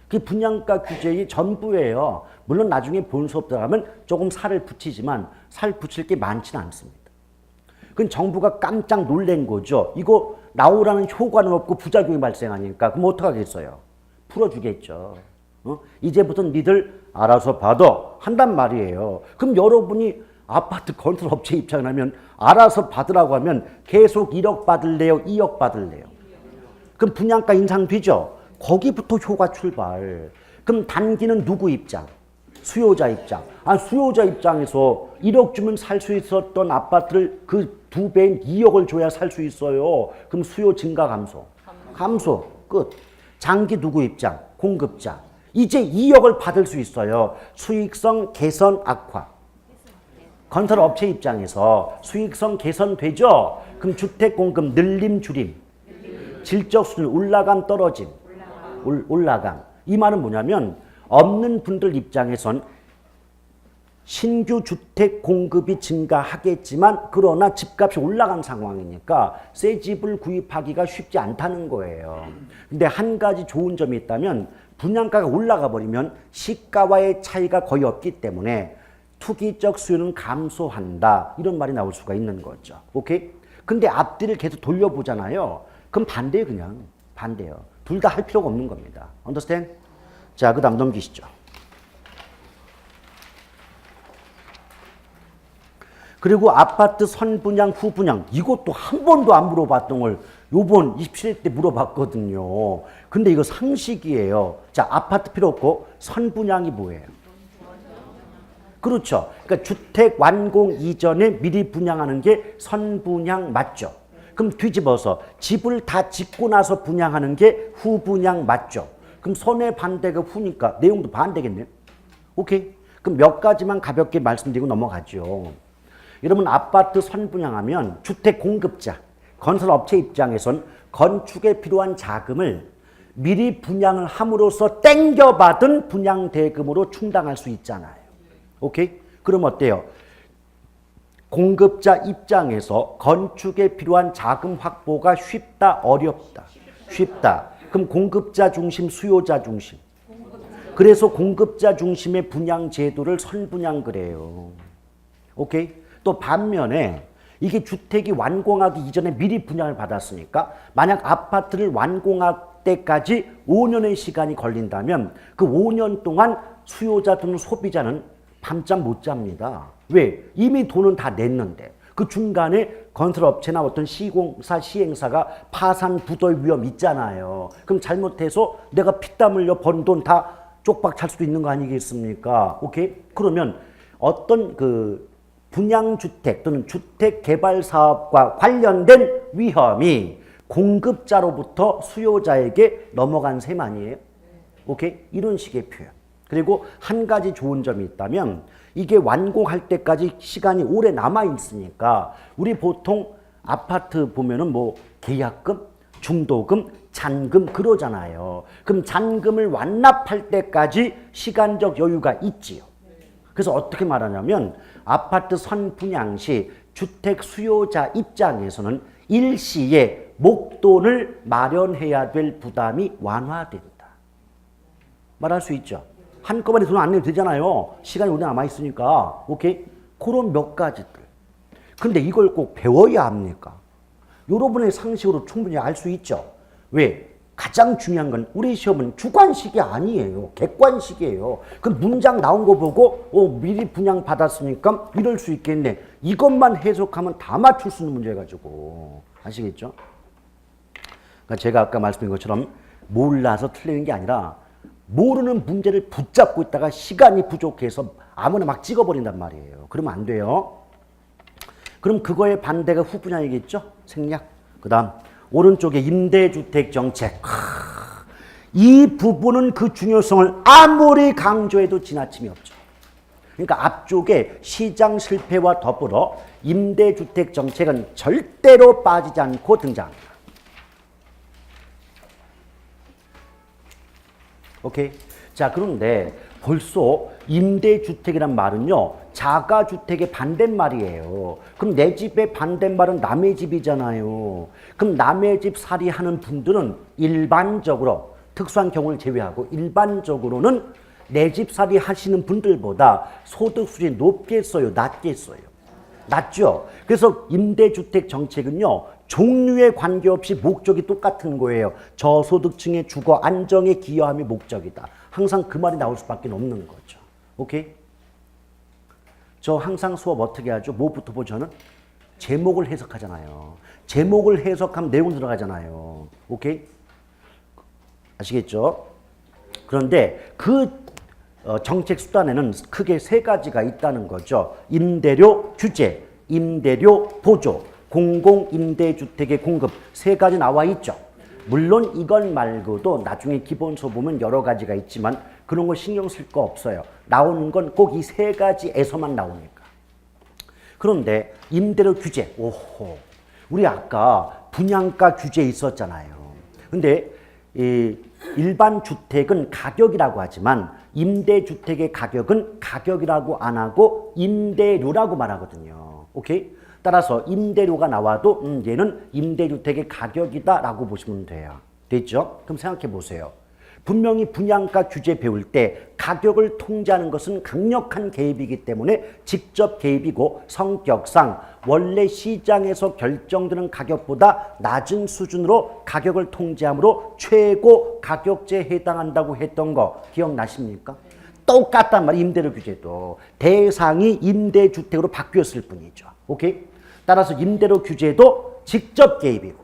그 분양가 규제의 전부예요. 물론 나중에 본 수업 들어가면 조금 살을 붙이지만 살 붙일 게 많지는 않습니다. 그건 정부가 깜짝 놀란 거죠. 이거 나오라는 효과는 없고 부작용이 발생하니까 그럼 어떡하겠어요? 풀어주겠죠. 이제부터는 니들 알아서 받아 한단 말이에요. 그럼 여러분이 아파트 건설 업체 입장을 하면 알아서 받으라고 하면 계속 1억 받을래요? 2억 받을래요? 그럼 분양가 인상되죠? 거기부터 효과 출발. 그럼 단기는 누구 입장? 수요자 입장. 수요자 입장에서 1억 주면 살 수 있었던 아파트를 그 2배인 2억을 줘야 살 수 있어요. 그럼 수요 증가 감소. 감소. 끝. 장기 누구 입장? 공급자. 이제 2억을 받을 수 있어요. 수익성 개선 악화. 건설 업체 입장에서 수익성 개선되죠? 그럼 주택 공급 늘림 줄임. 질적 수준 올라감 떨어짐. 올라감. 이 말은 뭐냐면 없는 분들 입장에선 신규 주택 공급이 증가하겠지만 그러나 집값이 올라간 상황이니까 새 집을 구입하기가 쉽지 않다는 거예요. 근데 한 가지 좋은 점이 있다면 분양가가 올라가 버리면 시가와의 차이가 거의 없기 때문에 투기적 수요는 감소한다. 이런 말이 나올 수가 있는 거죠. 오케이? 근데 앞뒤를 계속 돌려보잖아요. 그럼 반대예요, 그냥. 반대예요. 둘 다 할 필요가 없는 겁니다. Understand? 자, 그 다음 넘기시죠. 그리고 아파트 선분양, 후분양. 이것도 한 번도 안 물어봤던 걸 요번 27회 때 물어봤거든요. 근데 이거 상식이에요. 자, 아파트 필요 없고 선분양이 뭐예요? 그렇죠. 그러니까 주택 완공 이전에 미리 분양하는 게 선분양 맞죠? 그럼 뒤집어서 집을 다 짓고 나서 분양하는 게 후분양 맞죠? 그럼 선의 반대가 후니까 내용도 반대겠네요. 오케이? 그럼 몇 가지만 가볍게 말씀드리고 넘어가죠. 여러분 아파트 선분양하면 주택 공급자, 건설업체 입장에선 건축에 필요한 자금을 미리 분양을 함으로써 땡겨받은 분양대금으로 충당할 수 있잖아요. 오케이? 그럼 어때요? 공급자 입장에서 건축에 필요한 자금 확보가 쉽다, 어렵다? 쉽다. 그럼 공급자 중심, 수요자 중심. 그래서 공급자 중심의 분양 제도를 선분양 그래요. 오케이? 또 반면에 이게 주택이 완공하기 이전에 미리 분양을 받았으니까 만약 아파트를 때까지 5년의 시간이 걸린다면 그 5년 동안 수요자 또는 소비자는 밤잠 못 잡니다. 왜? 이미 돈은 다 냈는데 그 중간에 건설업체나 어떤 시공사, 시행사가 파산, 부도의 위험 있잖아요. 그럼 잘못해서 내가 피땀 흘려 번 돈 다 쪽박 찰 수도 있는 거 아니겠습니까? 오케이? 그러면 어떤 그 분양주택 또는 주택개발사업과 관련된 위험이 공급자로부터 수요자에게 넘어간 셈 아니에요? 오케이? 이런 식의 표현. 그리고 한 가지 좋은 점이 있다면 이게 완공할 때까지 시간이 오래 남아 있으니까 우리 보통 아파트 보면은 뭐 계약금, 중도금, 잔금 그러잖아요. 그럼 잔금을 완납할 때까지 시간적 여유가 있지요. 그래서 어떻게 말하냐면 아파트 선분양 시 주택 수요자 입장에서는 일시에 목돈을 마련해야 될 부담이 완화된다. 말할 수 있죠. 한꺼번에 돈 안 내도 되잖아요. 시간이 오래 남아있으니까. 오케이? 그런 몇 가지들. 근데 이걸 꼭 배워야 합니까? 여러분의 상식으로 충분히 알 수 있죠. 왜? 가장 중요한 건 우리 시험은 주관식이 아니에요. 객관식이에요. 그 문장 나온 거 보고 미리 분양 받았으니까 이럴 수 있겠네. 이것만 해석하면 다 맞출 수 있는 문제가지고. 아시겠죠? 그러니까 제가 아까 말씀드린 것처럼 몰라서 틀리는 게 아니라 모르는 문제를 붙잡고 있다가 시간이 부족해서 아무나 막 찍어버린단 말이에요. 그러면 안 돼요. 그럼 그거의 반대가 후분양이겠죠? 생략. 그 다음 오른쪽에 임대주택 정책. 이 부분은 그 중요성을 아무리 강조해도 지나침이 없죠. 그러니까 앞쪽에 시장 실패와 더불어 임대주택 정책은 절대로 빠지지 않고 등장합니다. 오케이? 자, 그런데 벌써 임대주택이란 말은요, 자가주택의 반대말이에요. 그럼 내 집의 반대말은 남의 집이잖아요. 그럼 남의 집 살이하는 분들은 일반적으로, 특수한 경우를 제외하고 일반적으로는 내 집 살이 하시는 분들보다 소득 수준이 높겠어요? 낮겠어요? 낮죠? 그래서 임대주택 정책은요, 종류에 관계없이 목적이 똑같은 거예요. 저소득층의 주거 안정에 기여함이 목적이다. 항상 그 말이 나올 수밖에 없는 거죠. 오케이? 저 항상 수업 어떻게 하죠? 뭐부터 보죠? 저는 제목을 해석하잖아요. 제목을 해석하면 내용 들어가잖아요. 오케이? 아시겠죠? 그런데 그 정책 수단에는 크게 세 가지가 있다는 거죠. 임대료 규제, 임대료 보조, 공공임대주택의 공급 세 가지 나와 있죠. 물론 이건 말고도 나중에 기본서 보면 여러 가지가 있지만 그런 거 신경 쓸 거 없어요. 나오는 건 꼭 이 세 가지에서만 나오니까. 그런데 임대료 규제, 오호, 우리 아까 분양가 규제 있었잖아요. 근데 이 일반 주택은 가격이라고 하지만 임대주택의 가격은 가격이라고 안 하고 임대료라고 말하거든요. 오케이? 따라서 임대료가 나와도 얘는 임대주택의 가격이다라고 보시면 돼요. 됐죠? 그럼 생각해 보세요. 분명히 분양가 규제 배울 때 가격을 통제하는 것은 강력한 개입이기 때문에 직접 개입이고 성격상 원래 시장에서 결정되는 가격보다 낮은 수준으로 가격을 통제하므로 최고 가격제에 해당한다고 했던 거 기억나십니까? 똑같단 말이에요. 임대료 규제도. 대상이 임대주택으로 바뀌었을 뿐이죠. 오케이? 따라서 임대료 규제도 직접 개입이고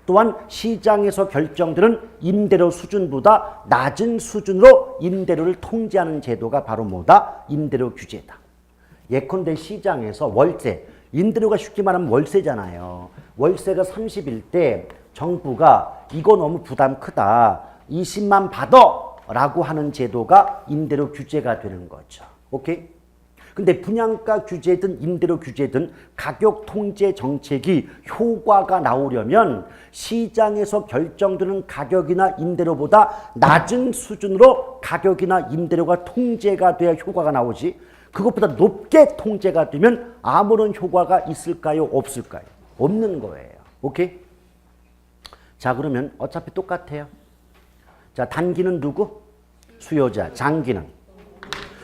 또한 시장에서 결정되는 임대료 수준보다 낮은 수준으로 임대료를 통제하는 제도가 바로 뭐다? 임대료 규제다. 예컨대 시장에서 월세, 임대료가 쉽게 말하면 월세잖아요. 월세가 30일 때 정부가 이거 너무 부담 크다. 20만 받아! 라고 하는 제도가 임대료 규제가 되는 거죠. 오케이? 근데 분양가 규제든 임대료 규제든 가격 통제 정책이 효과가 나오려면 시장에서 결정되는 가격이나 임대료보다 낮은 수준으로 가격이나 임대료가 통제가 돼야 효과가 나오지 그것보다 높게 통제가 되면 아무런 효과가 있을까요? 없을까요? 없는 거예요. 오케이? 자, 그러면 어차피 똑같아요. 자, 단기는 누구? 수요자. 장기는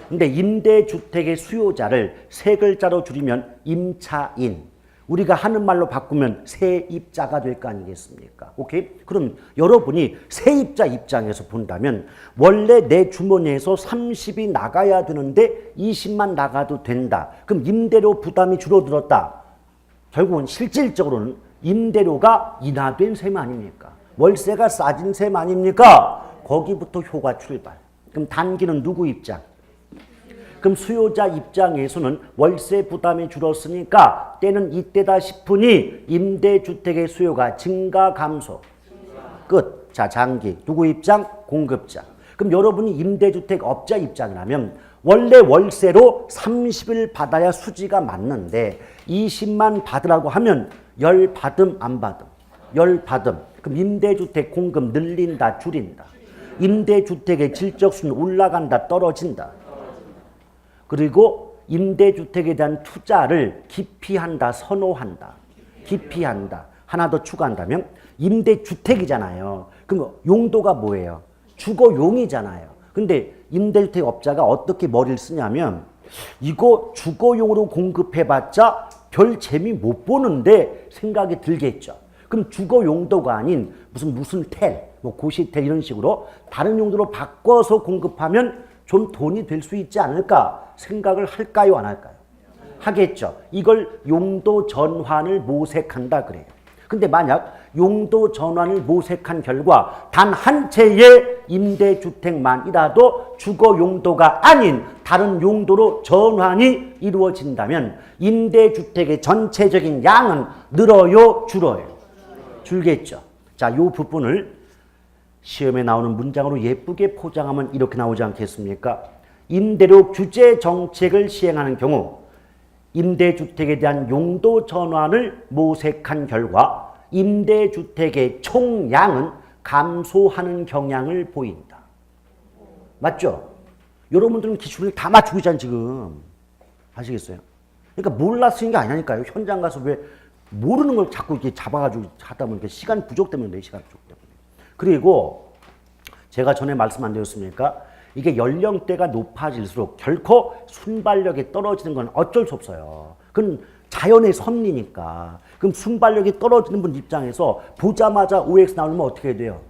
근데 임대주택의 수요자를 세 글자로 줄이면 임차인. 우리가 하는 말로 바꾸면 세입자가 될 거 아니겠습니까? 오케이? 그럼 여러분이 세입자 입장에서 본다면 원래 내 주머니에서 30이 나가야 되는데 20만 나가도 된다. 그럼 임대료 부담이 줄어들었다. 결국은 실질적으로는 임대료가 인하된 셈 아닙니까? 월세가 싸진 셈 아닙니까? 거기부터 효과 출발. 그럼 단기는 누구 입장? 그럼 수요자 입장에서는 월세 부담이 줄었으니까 때는 이때다 싶으니 임대주택의 수요가 증가 감소. 끝. 자, 장기. 누구 입장? 공급자. 그럼 여러분이 임대주택 업자 입장이라면 원래 월세로 30을 받아야 수지가 맞는데 20만 받으라고 하면 10 받음 안 받음? 10 받음. 그럼 임대주택 공급 늘린다 줄인다. 임대주택의 질적수는 올라간다 떨어진다. 그리고 임대주택에 대한 투자를 기피한다, 선호한다. 기피한다. 하나 더 추가한다면 임대주택이잖아요. 그럼 용도가 뭐예요? 주거용이잖아요. 근데 임대주택 업자가 어떻게 머리를 쓰냐면 이거 주거용으로 공급해봤자 별 재미 못 보는데 생각이 들겠죠. 그럼 주거 용도가 아닌 무슨 텔, 뭐 고시텔 이런 식으로 다른 용도로 바꿔서 공급하면 좀 돈이 될 수 있지 않을까 생각을 할까요, 안 할까요? 하겠죠. 이걸 용도 전환을 모색한다 그래요. 근데 만약 용도 전환을 모색한 결과 단 한 채의 임대주택만이라도 주거 용도가 아닌 다른 용도로 전환이 이루어진다면 임대주택의 전체적인 양은 늘어요, 줄어요? 줄겠죠. 자, 이 부분을 시험에 나오는 문장으로 예쁘게 포장하면 이렇게 나오지 않겠습니까? 임대료 규제 정책을 시행하는 경우 임대주택에 대한 용도 전환을 모색한 결과 임대주택의 총량은 감소하는 경향을 보인다. 맞죠? 여러분들은 기출을 다 맞추고 있잖아요, 지금. 아시겠어요? 그러니까 몰랐으는 게 아니니까요. 현장 가서 왜 모르는 걸 자꾸 이렇게 잡아가지고 하다 보니까 시간 부족 때문에 그래요, 시간 부족 때문에. 그리고 제가 전에 말씀 안 드렸습니까? 이게 연령대가 높아질수록 결코 순발력이 떨어지는 건 어쩔 수 없어요. 그건 자연의 섭리니까. 그럼 순발력이 떨어지는 분 입장에서 보자마자 OX 나오면 어떻게 해야 돼요?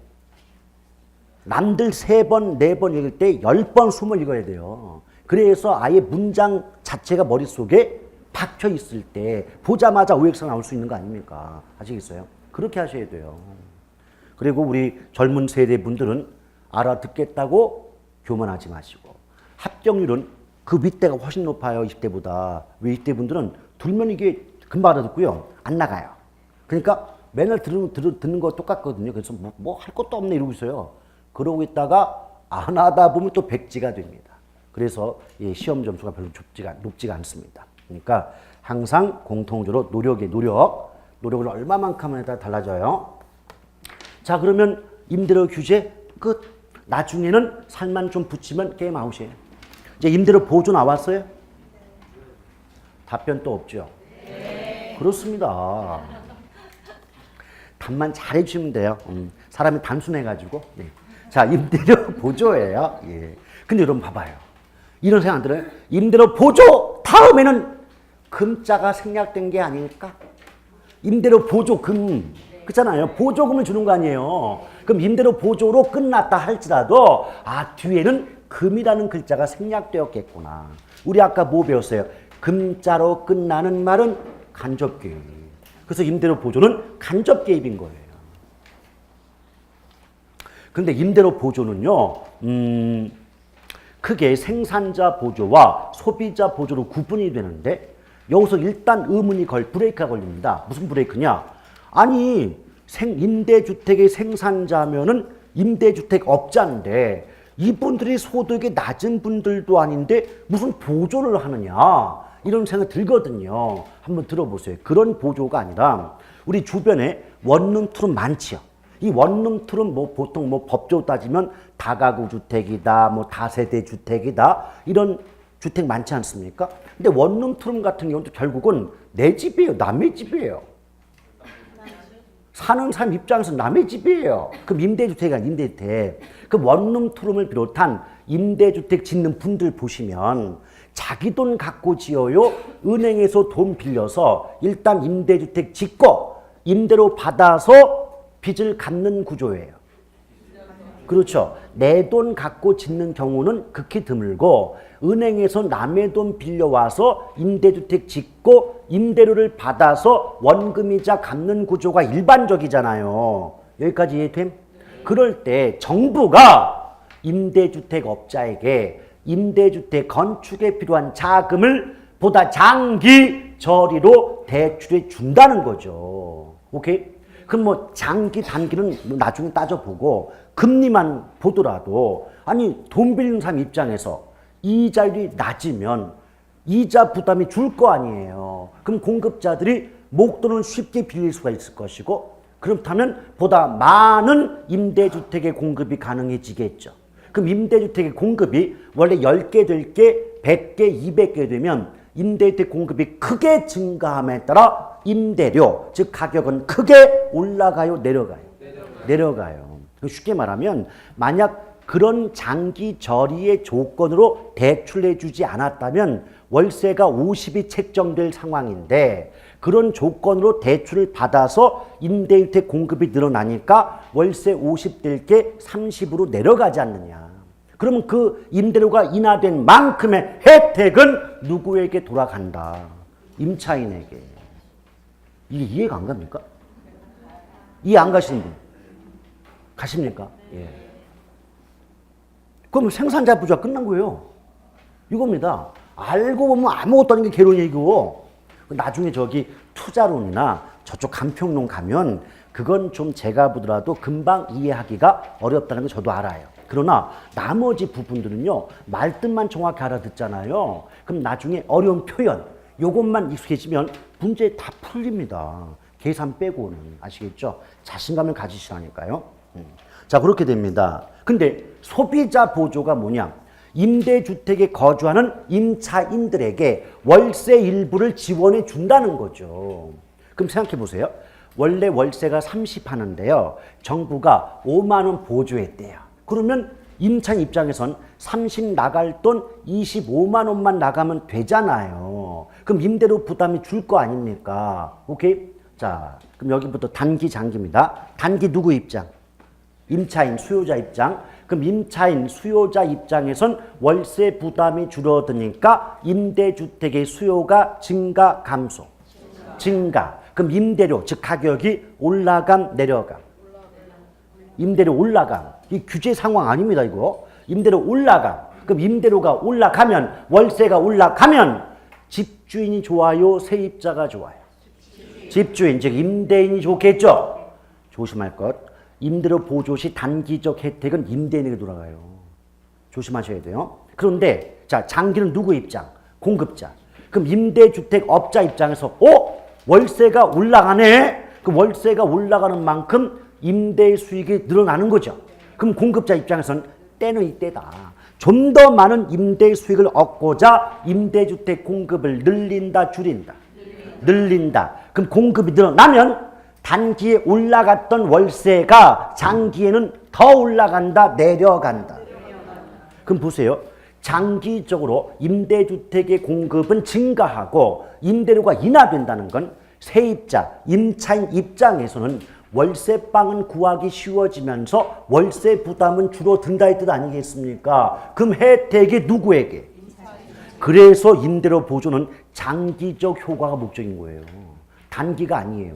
남들 3번, 4번 읽을 때 10번 숨을 읽어야 돼요. 그래서 아예 문장 자체가 머릿속에 박혀 있을 때 보자마자 OX가 나올 수 있는 거 아닙니까? 아시겠어요? 그렇게 하셔야 돼요. 그리고 우리 젊은 세대 분들은 알아듣겠다고 교만하지 마시고 합격률은 그 밑대가 훨씬 높아요. 20대보다. 왜 20대 분들은 들으면 이게 금방 알아듣고요. 안 나가요. 그러니까 맨날 듣는 거 똑같거든요. 그래서 뭐 할 것도 없네 이러고 있어요. 그러고 있다가 안 하다 보면 또 백지가 됩니다. 그래서 시험 점수가 별로 높지가 않습니다. 그러니까 항상 공통적으로 노력을 얼마만큼 하냐에 따라 달라져요. 자, 그러면 임대료 규제 끝. 나중에는 살만 좀 붙이면 게임 아웃이에요. 이제 임대료 보조 나왔어요? 답변 또 없죠? 네. 그렇습니다. 답만 잘해주시면 돼요. 사람이 단순해가지고. 네. 자, 임대료 보조예요. 예. 근데 여러분 봐봐요. 이런 생각 안 들어요? 임대료 보조 다음에는 금자가 생략된 게 아닐까? 임대료 보조금. 그렇잖아요. 보조금을 주는 거 아니에요. 그럼 임대료 보조로 끝났다 할지라도 뒤에는 금이라는 글자가 생략되었겠구나. 우리 아까 뭐 배웠어요? 금자로 끝나는 말은 간접개입. 그래서 임대료 보조는 간접개입인 거예요. 그런데 임대료 보조는요. 크게 생산자 보조와 소비자 보조로 구분이 되는데 여기서 일단 의문이 브레이크가 걸립니다. 무슨 브레이크냐? 아니 임대주택의 생산자면은 임대주택 업자인데 이분들이 소득이 낮은 분들도 아닌데 무슨 보조를 하느냐 이런 생각이 들거든요. 한번 들어보세요. 그런 보조가 아니라 우리 주변에 원룸투룸 많지요. 이 원룸투룸 보통 법적으로 따지면 다가구 주택이다, 다세대 주택이다 이런 주택 많지 않습니까? 근데 원룸투룸 같은 경우도 결국은 내 집이에요, 남의 집이에요. 사는 사람 입장에서 남의 집이에요. 그럼 임대주택이 아니라 임대주택. 그 원룸, 투룸을 비롯한 임대주택 짓는 분들 보시면 자기 돈 갖고 지어요? 은행에서 돈 빌려서 일단 임대주택 짓고 임대로 받아서 빚을 갚는 구조예요. 그렇죠. 내 돈 갖고 짓는 경우는 극히 드물고 은행에서 남의 돈 빌려와서 임대주택 짓고 임대료를 받아서 원금이자 갚는 구조가 일반적이잖아요. 여기까지 이해됨? 그럴 때 정부가 임대주택 업자에게 임대주택 건축에 필요한 자금을 보다 장기 저리로 대출해 준다는 거죠. 오케이? 그럼 뭐 장기 단기는 뭐 나중에 따져보고 금리만 보더라도 아니 돈 빌리는 사람 입장에서 이자율이 낮으면 이자 부담이 줄 거 아니에요. 그럼 공급자들이 목돈을 쉽게 빌릴 수가 있을 것이고 그렇다면 보다 많은 임대주택의 공급이 가능해지겠죠. 그럼 임대주택의 공급이 원래 10개 될 게 100개, 200개 되면 임대주택 공급이 크게 증가함에 따라 임대료, 즉 가격은 크게 올라가요, 내려가요? 내려가요. 쉽게 말하면 만약 그런 장기 저리의 조건으로 대출해 주지 않았다면 월세가 50이 책정될 상황인데 그런 조건으로 대출을 받아서 임대주택 공급이 늘어나니까 월세 50 될 게 30으로 내려가지 않느냐. 그러면 그 임대료가 인하된 만큼의 혜택은 누구에게 돌아간다? 임차인에게. 이게 이해가 안 갑니까? 이해 안 가시는 분? 가십니까? 예. 그럼 생산자 부조가 끝난 거예요. 이겁니다. 알고 보면 아무것도 아닌 게 개론이고 나중에 저기 투자론이나 저쪽 간평론 가면 그건 좀 제가 보더라도 금방 이해하기가 어렵다는 걸 저도 알아요. 그러나 나머지 부분들은요. 말뜻만 정확히 알아듣잖아요. 그럼 나중에 어려운 표현 요것만 익숙해지면 문제 다 풀립니다. 계산 빼고는. 아시겠죠? 자신감을 가지시라니까요. 자, 그렇게 됩니다. 근데 소비자 보조가 뭐냐? 임대주택에 거주하는 임차인들에게 월세 일부를 지원해 준다는 거죠. 그럼 생각해 보세요. 원래 월세가 30 하는데요. 정부가 5만 원 보조했대요. 그러면 임차인 입장에선 30 나갈 돈 25만 원만 나가면 되잖아요. 그럼 임대료 부담이 줄 거 아닙니까? 오케이? 자, 그럼 여기부터 단기, 장기입니다. 단기 누구 입장? 임차인, 수요자 입장. 그럼 임차인, 수요자 입장에선 월세 부담이 줄어드니까 임대주택의 수요가 증가, 감소? 증가. 그럼 임대료, 즉 가격이 올라감, 내려감? 임대료 올라감. 이 규제 상황 아닙니다, 이거. 임대료 올라감. 그럼 임대료가 올라가면, 월세가 올라가면 집주인이 좋아요, 세입자가 좋아요? 집주인, 즉 임대인이 좋겠죠? 조심할 것. 임대료 보조 시 단기적 혜택은 임대인에게 돌아가요. 조심하셔야 돼요. 그런데 자, 장기는 누구 입장? 공급자. 그럼 임대주택 업자 입장에서 월세가 올라가네? 그 월세가 올라가는 만큼 임대 수익이 늘어나는 거죠. 그럼 공급자 입장에서는 때는 이때다. 좀 더 많은 임대 수익을 얻고자 임대주택 공급을 늘린다, 줄인다? 늘린다. 그럼 공급이 늘어나면 단기에 올라갔던 월세가 장기에는 더 올라간다, 내려간다. 그럼 보세요. 장기적으로 임대주택의 공급은 증가하고 임대료가 인하된다는 건 세입자, 임차인 입장에서는 월세방은 구하기 쉬워지면서 월세 부담은 줄어든다의 뜻 아니겠습니까? 그럼 혜택이 누구에게? 그래서 임대료 보조는 장기적 효과가 목적인 거예요. 단기가 아니에요.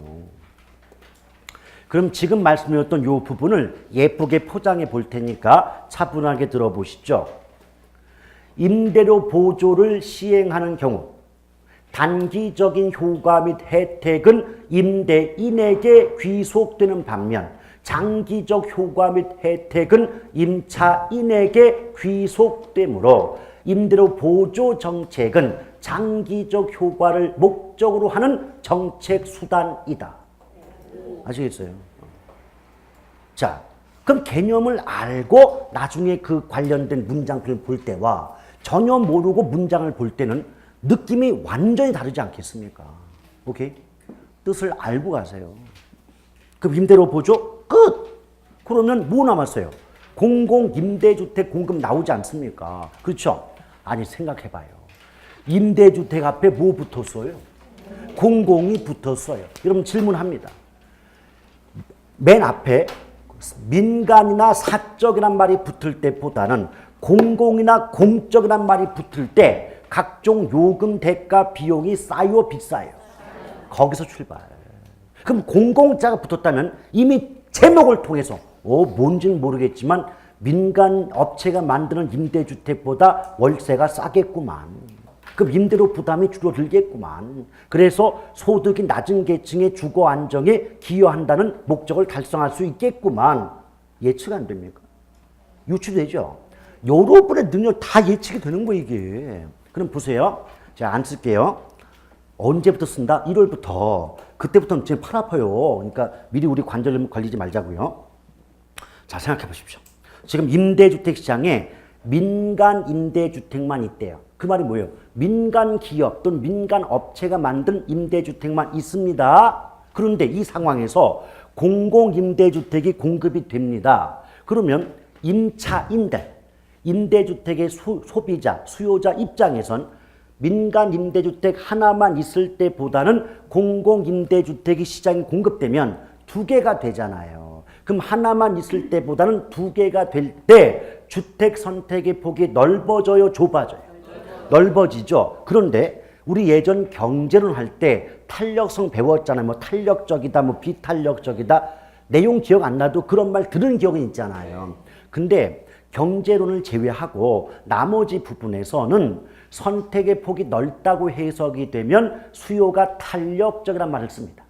그럼 지금 말씀드렸던 이 부분을 예쁘게 포장해 볼 테니까 차분하게 들어보시죠. 임대료 보조를 시행하는 경우 단기적인 효과 및 혜택은 임대인에게 귀속되는 반면 장기적 효과 및 혜택은 임차인에게 귀속되므로 임대료 보조 정책은 장기적 효과를 목적으로 하는 정책 수단이다. 아시겠어요? 자, 그럼 개념을 알고 나중에 그 관련된 문장들을 볼 때와 전혀 모르고 문장을 볼 때는 느낌이 완전히 다르지 않겠습니까? 오케이? 뜻을 알고 가세요. 그럼 임대료 보조 끝. 그러면 뭐 남았어요? 공공임대주택 공급 나오지 않습니까? 그렇죠? 아니 생각해봐요. 임대주택 앞에 뭐 붙었어요? 공공이 붙었어요. 여러분 질문합니다. 맨 앞에 민간이나 사적이란 말이 붙을 때보다는 공공이나 공적이란 말이 붙을 때 각종 요금, 대가, 비용이 싸요, 비싸요? 거기서 출발. 그럼 공공자가 붙었다면 이미 제목을 통해서 뭔지는 모르겠지만 민간 업체가 만드는 임대주택보다 월세가 싸겠구만. 그럼 임대료 부담이 줄어들겠구만. 그래서 소득이 낮은 계층의 주거 안정에 기여한다는 목적을 달성할 수 있겠구만. 예측 안 됩니까? 유추되죠? 여러분의 능력 다 예측이 되는 거예요, 이게. 그럼 보세요. 제가 안 쓸게요. 언제부터 쓴다? 1월부터. 그때부터는 지금 팔 아파요. 그러니까 미리 우리 관절 걸리지 말자고요. 자, 생각해 보십시오. 지금 임대주택 시장에 민간 임대주택만 있대요. 그 말이 뭐예요? 민간 기업 또는 민간 업체가 만든 임대주택만 있습니다. 그런데 이 상황에서 공공임대주택이 공급이 됩니다. 그러면 임차인들, 임대주택의 소비자, 수요자 입장에선 민간 임대주택 하나만 있을 때보다는 공공임대주택이 시장에 공급되면 두 개가 되잖아요. 그럼 하나만 있을 때보다는 두 개가 될 때 주택 선택의 폭이 넓어져요, 좁아져요? 넓어지죠. 그런데 우리 예전 경제론 할 때 탄력성 배웠잖아요. 뭐 탄력적이다, 뭐 비탄력적이다. 내용 기억 안 나도 그런 말 들은 기억은 있잖아요. 근데 경제론을 제외하고 나머지 부분에서는 선택의 폭이 넓다고 해석이 되면 수요가 탄력적이란 말을 씁니다.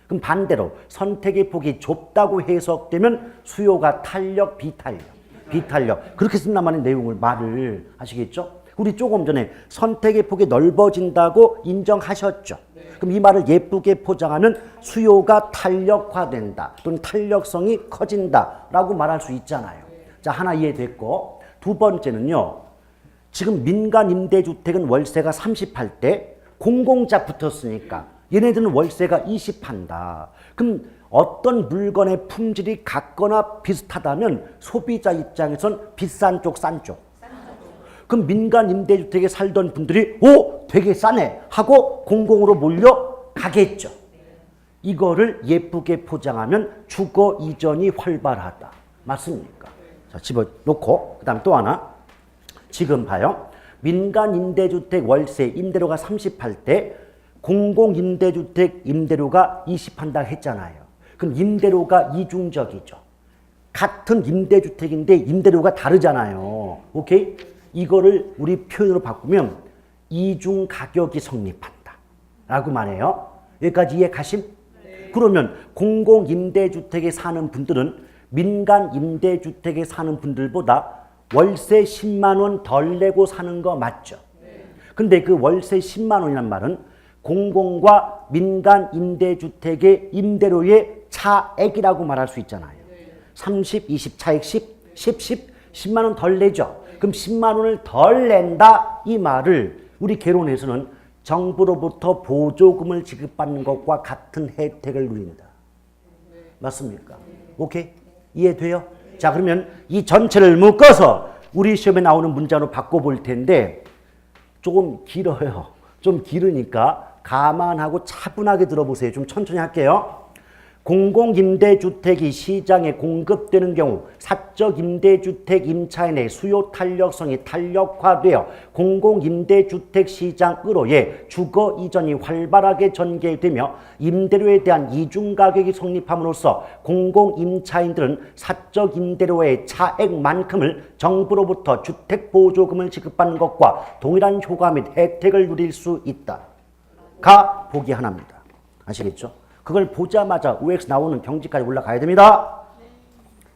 그럼 반대로 선택의 폭이 좁다고 해석되면 수요가 탄력, 비탄력. 그렇게 쓴다는 내용을 말을 하시겠죠? 우리 조금 전에 선택의 폭이 넓어진다고 인정하셨죠? 그럼 이 말을 예쁘게 포장하면 수요가 탄력화된다 또는 탄력성이 커진다라고 말할 수 있잖아요. 자, 하나 이해됐고, 두 번째는요. 지금 민간 임대주택은 월세가 30할 때 공공자 붙었으니까 얘네들은 월세가 20 한다. 그럼 어떤 물건의 품질이 같거나 비슷하다면 소비자 입장에선 비싼 쪽, 싼 쪽. 그럼 민간 임대주택에 살던 분들이 되게 싸네 하고 공공으로 몰려가겠죠. 이거를 예쁘게 포장하면 주거 이전이 활발하다. 맞습니까? 자, 집어넣고 그 다음 또 하나. 지금 봐요. 민간 임대주택 월세 임대료가 30할 때 공공임대주택 임대료가 20 한다 했잖아요. 그럼 임대료가 이중적이죠. 같은 임대주택인데 임대료가 다르잖아요. 오케이? 이거를 우리 표현으로 바꾸면 이중 가격이 성립한다 라고 말해요. 여기까지 이해 가심? 네. 그러면 공공임대주택에 사는 분들은 민간 임대주택에 사는 분들보다 월세 10만 원 덜 내고 사는 거 맞죠? 네. 근데 그 월세 10만 원이란 말은 공공과 민간 임대주택의 임대료의 차액이라고 말할 수 있잖아요. 네. 30, 20 차액 10, 10만 원 덜 내죠. 그럼 10만 원을 덜 낸다 이 말을 우리 개론에서는 정부로부터 보조금을 지급받는 것과 같은 혜택을 누린다. 맞습니까? 오케이? 이해돼요? 자, 그러면 이 전체를 묶어서 우리 시험에 나오는 문장으로 바꿔볼 텐데 조금 길어요. 좀 길으니까 감안하고 차분하게 들어보세요. 좀 천천히 할게요. 공공임대주택이 시장에 공급되는 경우 사적임대주택 임차인의 수요 탄력성이 탄력화되어 공공임대주택 시장으로의 주거 이전이 활발하게 전개되며 임대료에 대한 이중가격이 성립함으로써 공공임차인들은 사적임대료의 차액만큼을 정부로부터 주택보조금을 지급받는 것과 동일한 효과 및 혜택을 누릴 수 있다. 가 보기 하나입니다. 아시겠죠? 그걸 보자마자 OX 나오는 경지까지 올라가야 됩니다.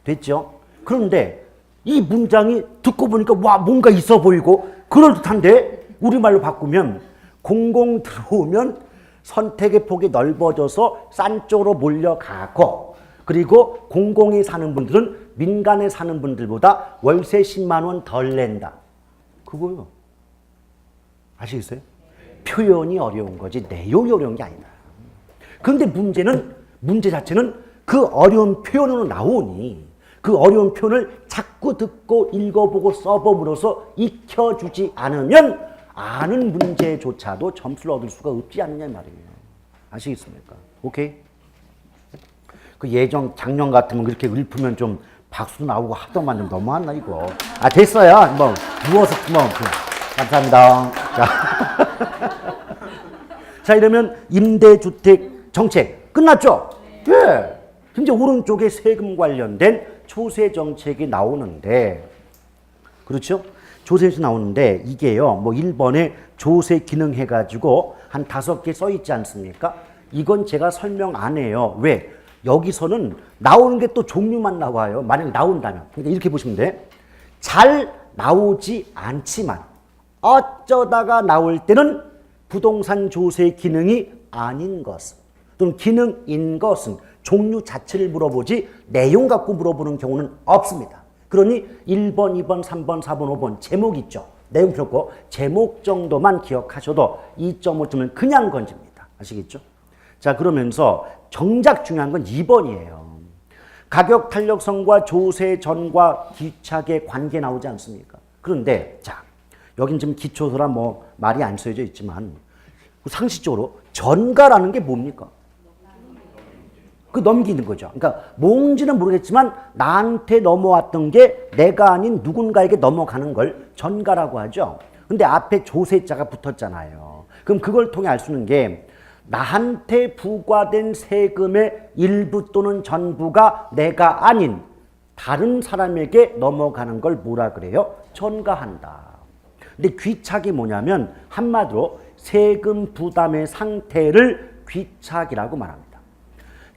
됐죠? 그런데 이 문장이 듣고 보니까 와 뭔가 있어 보이고 그럴듯한데 우리말로 바꾸면 공공 들어오면 선택의 폭이 넓어져서 싼 쪽으로 몰려가고 그리고 공공에 사는 분들은 민간에 사는 분들보다 월세 10만 원 덜 낸다. 그거요. 아시겠어요? 표현이 어려운 거지 내용이 어려운 게 아니다. 그런데 문제 자체는 그 어려운 표현으로 나오니 그 어려운 표현을 자꾸 듣고 읽어보고 써봄으로써 익혀주지 않으면 아는 문제조차도 점수를 얻을 수가 없지 않느냐 말이에요. 아시겠습니까? 오케이? 그 예전 작년 같으면 그렇게 읊으면 좀 박수 나오고 하더만 좀 너무했나 이거. 아 됐어요. 뭐 누워서 뭐 감사합니다. 자, 자 이러면 임대주택 정책 끝났죠? 예. 이제 오른쪽에 세금 관련된 조세 정책이 나오는데, 그렇죠? 조세에서 나오는데 이게요, 뭐 1번에 조세 기능 해가지고 한 5개 써 있지 않습니까? 이건 제가 설명 안 해요. 왜? 여기서는 나오는 게 또 종류만 나와요. 만약 나온다면. 그러니까 이렇게 보시면 돼. 잘 나오지 않지만 어쩌다가 나올 때는 부동산 조세 기능이 아닌 것은 또는 기능인 것은 종류 자체를 물어보지 내용 갖고 물어보는 경우는 없습니다. 그러니 1번, 2번, 3번, 4번, 5번 제목 있죠. 내용 필요 없고 제목 정도만 기억하셔도 2.5점은 그냥 건집니다. 아시겠죠? 자, 그러면서 정작 중요한 건 2번이에요. 가격 탄력성과 조세 전과 귀착의 관계 나오지 않습니까? 그런데 자, 여긴 지금 기초서라 뭐 말이 안 써져 있지만 상식적으로 전가라는 게 뭡니까? 그 넘기는 거죠. 그러니까 뭔지는 모르겠지만 나한테 넘어왔던 게 내가 아닌 누군가에게 넘어가는 걸 전가라고 하죠. 근데 앞에 조세자가 붙었잖아요. 그럼 그걸 통해 알 수 있는 게 나한테 부과된 세금의 일부 또는 전부가 내가 아닌 다른 사람에게 넘어가는 걸 뭐라 그래요? 전가한다. 근데 귀착이 뭐냐면 한마디로 세금 부담의 상태를 귀착이라고 말합니다.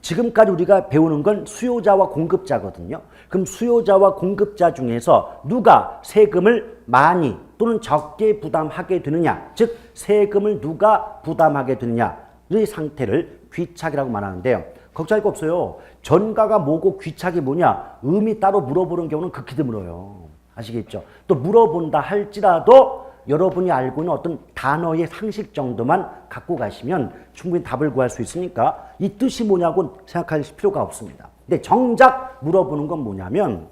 지금까지 우리가 배우는 건 수요자와 공급자거든요. 그럼 수요자와 공급자 중에서 누가 세금을 많이 또는 적게 부담하게 되느냐, 즉 세금을 누가 부담하게 되느냐의 상태를 귀착이라고 말하는데요. 걱정할 거 없어요. 전가가 뭐고 귀착이 뭐냐 의미 따로 물어보는 경우는 극히 드물어요. 아시겠죠? 또 물어본다 할지라도 여러분이 알고 있는 어떤 단어의 상식 정도만 갖고 가시면 충분히 답을 구할 수 있으니까 이 뜻이 뭐냐고 생각하실 필요가 없습니다. 근데 정작 물어보는 건 뭐냐면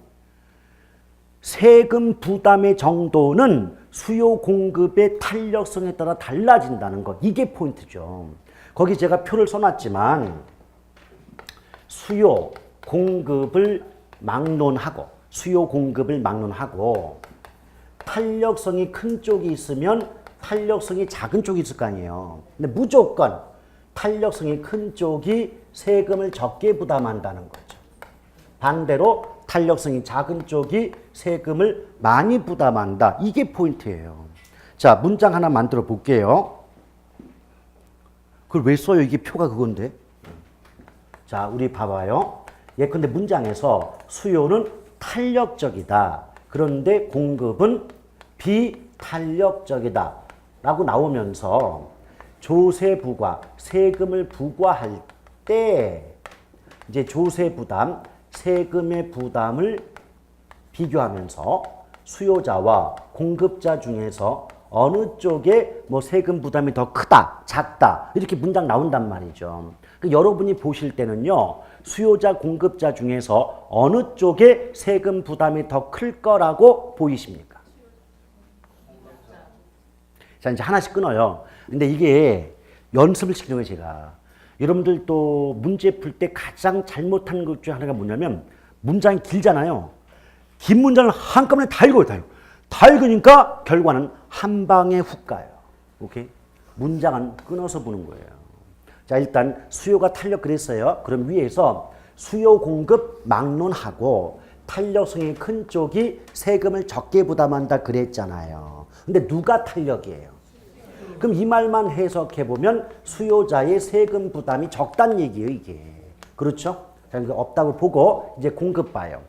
세금 부담의 정도는 수요 공급의 탄력성에 따라 달라진다는 것. 이게 포인트죠. 거기 제가 표를 써놨지만 수요 공급을 막론하고 탄력성이 큰 쪽이 있으면 탄력성이 작은 쪽이 있을 거 아니에요. 근데 무조건 탄력성이 큰 쪽이 세금을 적게 부담한다는 거죠. 반대로 탄력성이 작은 쪽이 세금을 많이 부담한다. 이게 포인트예요. 자, 문장 하나 만들어 볼게요. 그걸 왜 써요? 이게 표가 그건데. 자, 우리 봐봐요. 예컨대 문장에서 수요는 탄력적이다. 그런데 공급은 비탄력적이다 라고 나오면서 조세 부과, 세금을 부과할 때 이제 조세 부담, 세금의 부담을 비교하면서 수요자와 공급자 중에서 어느 쪽에 뭐 세금 부담이 더 크다, 작다 이렇게 문장 나온단 말이죠. 여러분이 보실 때는요. 수요자, 공급자 중에서 어느 쪽에 세금 부담이 더 클 거라고 보이십니까? 자, 이제 하나씩 끊어요. 근데 이게 연습을 시키는 거예요, 제가. 여러분들 또 문제 풀 때 가장 잘못하는 것 중 하나가 뭐냐면 문장이 길잖아요. 긴 문장을 한꺼번에 다 읽어요, 다 읽으니까 결과는 한 방에 훅 가요. 오케이? 문장은 끊어서 보는 거예요. 자, 일단 수요가 탄력 그랬어요. 그럼 위에서 수요 공급 막론하고 탄력성이 큰 쪽이 세금을 적게 부담한다 그랬잖아요. 근데 누가 탄력이에요? 그럼 이 말만 해석해 보면 수요자의 세금 부담이 적다는 얘기예요, 이게. 그렇죠? 자, 없다고 보고 이제 공급 봐요.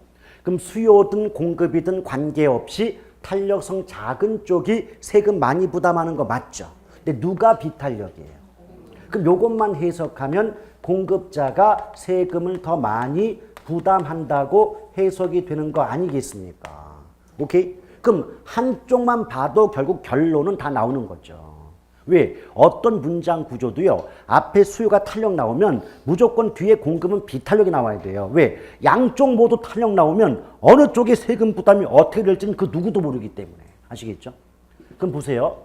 그럼 수요든 공급이든 관계없이 탄력성 작은 쪽이 세금 많이 부담하는 거 맞죠? 근데 누가 비탄력이에요? 그럼 요것만 해석하면 공급자가 세금을 더 많이 부담한다고 해석이 되는 거 아니겠습니까? 오케이? 그럼 한쪽만 봐도 결국 결론은 다 나오는 거죠. 왜? 어떤 문장 구조도요. 앞에 수요가 탄력 나오면 무조건 뒤에 공급은 비탄력이 나와야 돼요. 왜? 양쪽 모두 탄력 나오면 어느 쪽의 세금 부담이 어떻게 될지는 그 누구도 모르기 때문에. 아시겠죠? 그럼 보세요.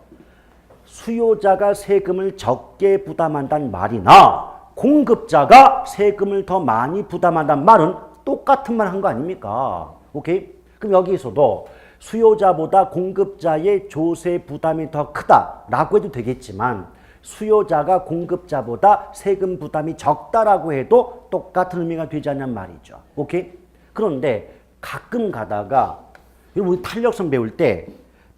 수요자가 세금을 적게 부담한다는 말이나 공급자가 세금을 더 많이 부담한다는 말은 똑같은 말 한 거 아닙니까? 오케이? 그럼 여기서도 수요자보다 공급자의 조세 부담이 더 크다라고 해도 되겠지만 수요자가 공급자보다 세금 부담이 적다라고 해도 똑같은 의미가 되지 않는 말이죠. 오케이? 그런데 가끔 가다가 우리 탄력성 배울 때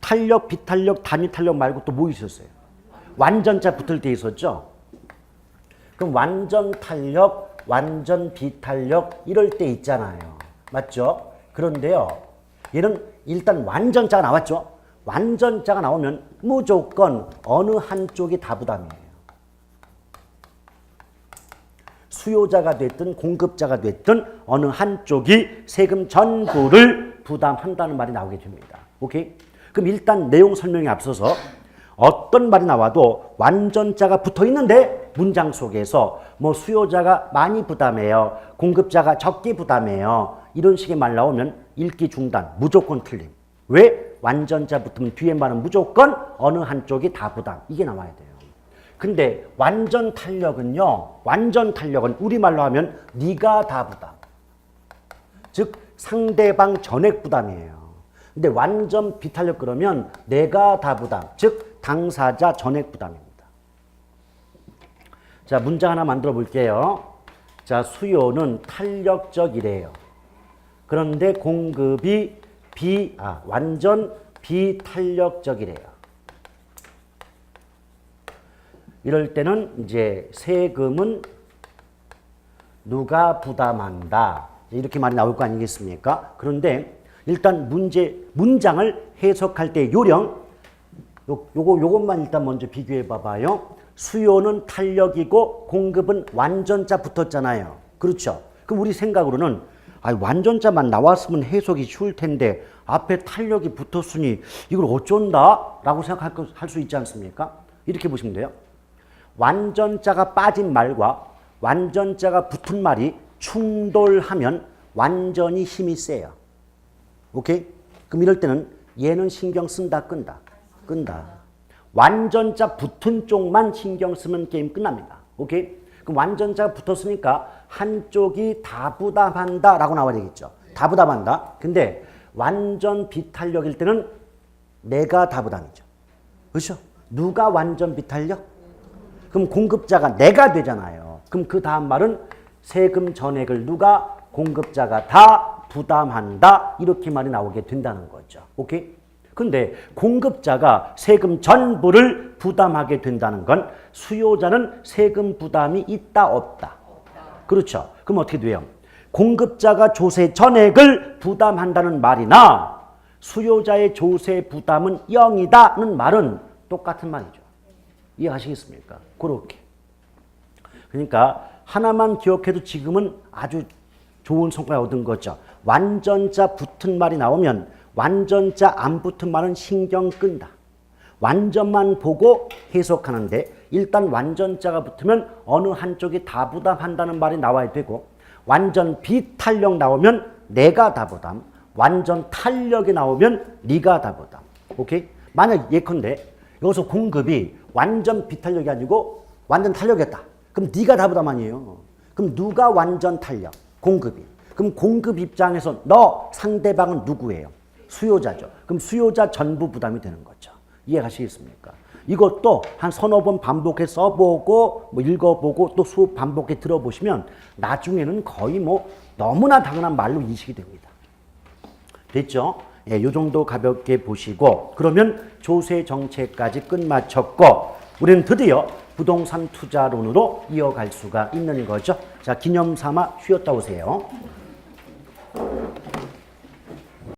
탄력, 비탄력, 단위 탄력 말고 또 뭐 있었어요? 완전자 붙을 때 있었죠? 그럼 완전 탄력, 완전 비탄력 이럴 때 있잖아요. 맞죠? 그런데요. 얘는 일단 완전자가 나왔죠? 완전자가 나오면 무조건 어느 한쪽이 다 부담이에요. 수요자가 됐든 공급자가 됐든 어느 한쪽이 세금 전부를 부담한다는 말이 나오게 됩니다. 오케이? 그럼 일단 내용 설명에 앞서서 어떤 말이 나와도 완전자가 붙어 있는데 문장 속에서 뭐 수요자가 많이 부담해요. 공급자가 적게 부담해요. 이런 식의 말 나오면 읽기 중단, 무조건 틀림. 왜? 완전자 붙으면 뒤에 말은 무조건 어느 한쪽이 다 부담. 이게 나와야 돼요. 근데 완전 탄력은요. 완전 탄력은 우리말로 하면 네가 다 부담. 즉 상대방 전액 부담이에요. 근데 완전 비탄력 그러면 내가 다 부담. 즉 당사자 전액 부담입니다. 자, 문장 하나 만들어 볼게요. 자, 수요는 탄력적이래요. 그런데 공급이 완전 비탄력적이래요. 이럴 때는 이제 세금은 누가 부담한다. 이렇게 말이 나올 거 아니겠습니까? 그런데 일단 문장을 해석할 때 요령, 요것만 일단 먼저 비교해 봐봐요. 수요는 탄력이고 공급은 완전자 붙었잖아요. 그렇죠? 그럼 우리 생각으로는 완전자만 나왔으면 해석이 쉬울 텐데 앞에 탄력이 붙었으니 이걸 어쩐다? 라고 생각할 수 있지 않습니까? 이렇게 보시면 돼요. 완전자가 빠진 말과 완전자가 붙은 말이 충돌하면 완전히 힘이 세요. 오케이? 그럼 이럴 때는 얘는 신경 쓴다, 끈다. 완전자 붙은 쪽만 신경 쓰면 게임 끝납니다. 오케이? 그럼 완전자가 붙었으니까 한쪽이 다 부담한다 라고 나와야 되겠죠. 다 부담한다. 근데 완전 비탄력일 때는 내가 다 부담이죠. 그렇죠? 누가 완전 비탄력? 그럼 공급자가 내가 되잖아요. 그럼 그 다음 말은 세금 전액을 누가 공급자가 다 부담한다. 이렇게 말이 나오게 된다는 거죠. 오케이? 근데 공급자가 세금 전부를 부담하게 된다는 건 수요자는 세금 부담이 있다 없다. 그렇죠. 그럼 어떻게 돼요? 공급자가 조세 전액을 부담한다는 말이나 수요자의 조세 부담은 0이다는 말은 똑같은 말이죠. 이해하시겠습니까? 그렇게. 그러니까 하나만 기억해도 지금은 아주 좋은 성과 얻은 거죠. 완전자 붙은 말이 나오면 완전자 안 붙은 말은 신경 끈다. 완전만 보고 해석하는데 일단 완전자가 붙으면 어느 한쪽이 다 부담한다는 말이 나와야 되고 완전 비탄력 나오면 내가 다 부담, 완전 탄력이 나오면 네가 다 부담. 오케이? 만약 예컨대 여기서 공급이 완전 비탄력이 아니고 완전 탄력이었다. 그럼 네가 다 부담 아니에요. 그럼 누가 완전 탄력? 공급이. 그럼 공급 입장에서 너 상대방은 누구예요? 수요자죠. 그럼 수요자 전부 부담이 되는 거죠. 이해하시겠습니까? 이것도 한 서너 번 반복해 써보고 읽어보고 또 수업 반복해 들어보시면 나중에는 거의 너무나 당연한 말로 인식이 됩니다. 됐죠? 예, 요 정도 가볍게 보시고 그러면 조세 정책까지 끝마쳤고 우리는 드디어 부동산 투자론으로 이어갈 수가 있는 거죠. 자, 기념 삼아 쉬었다 오세요.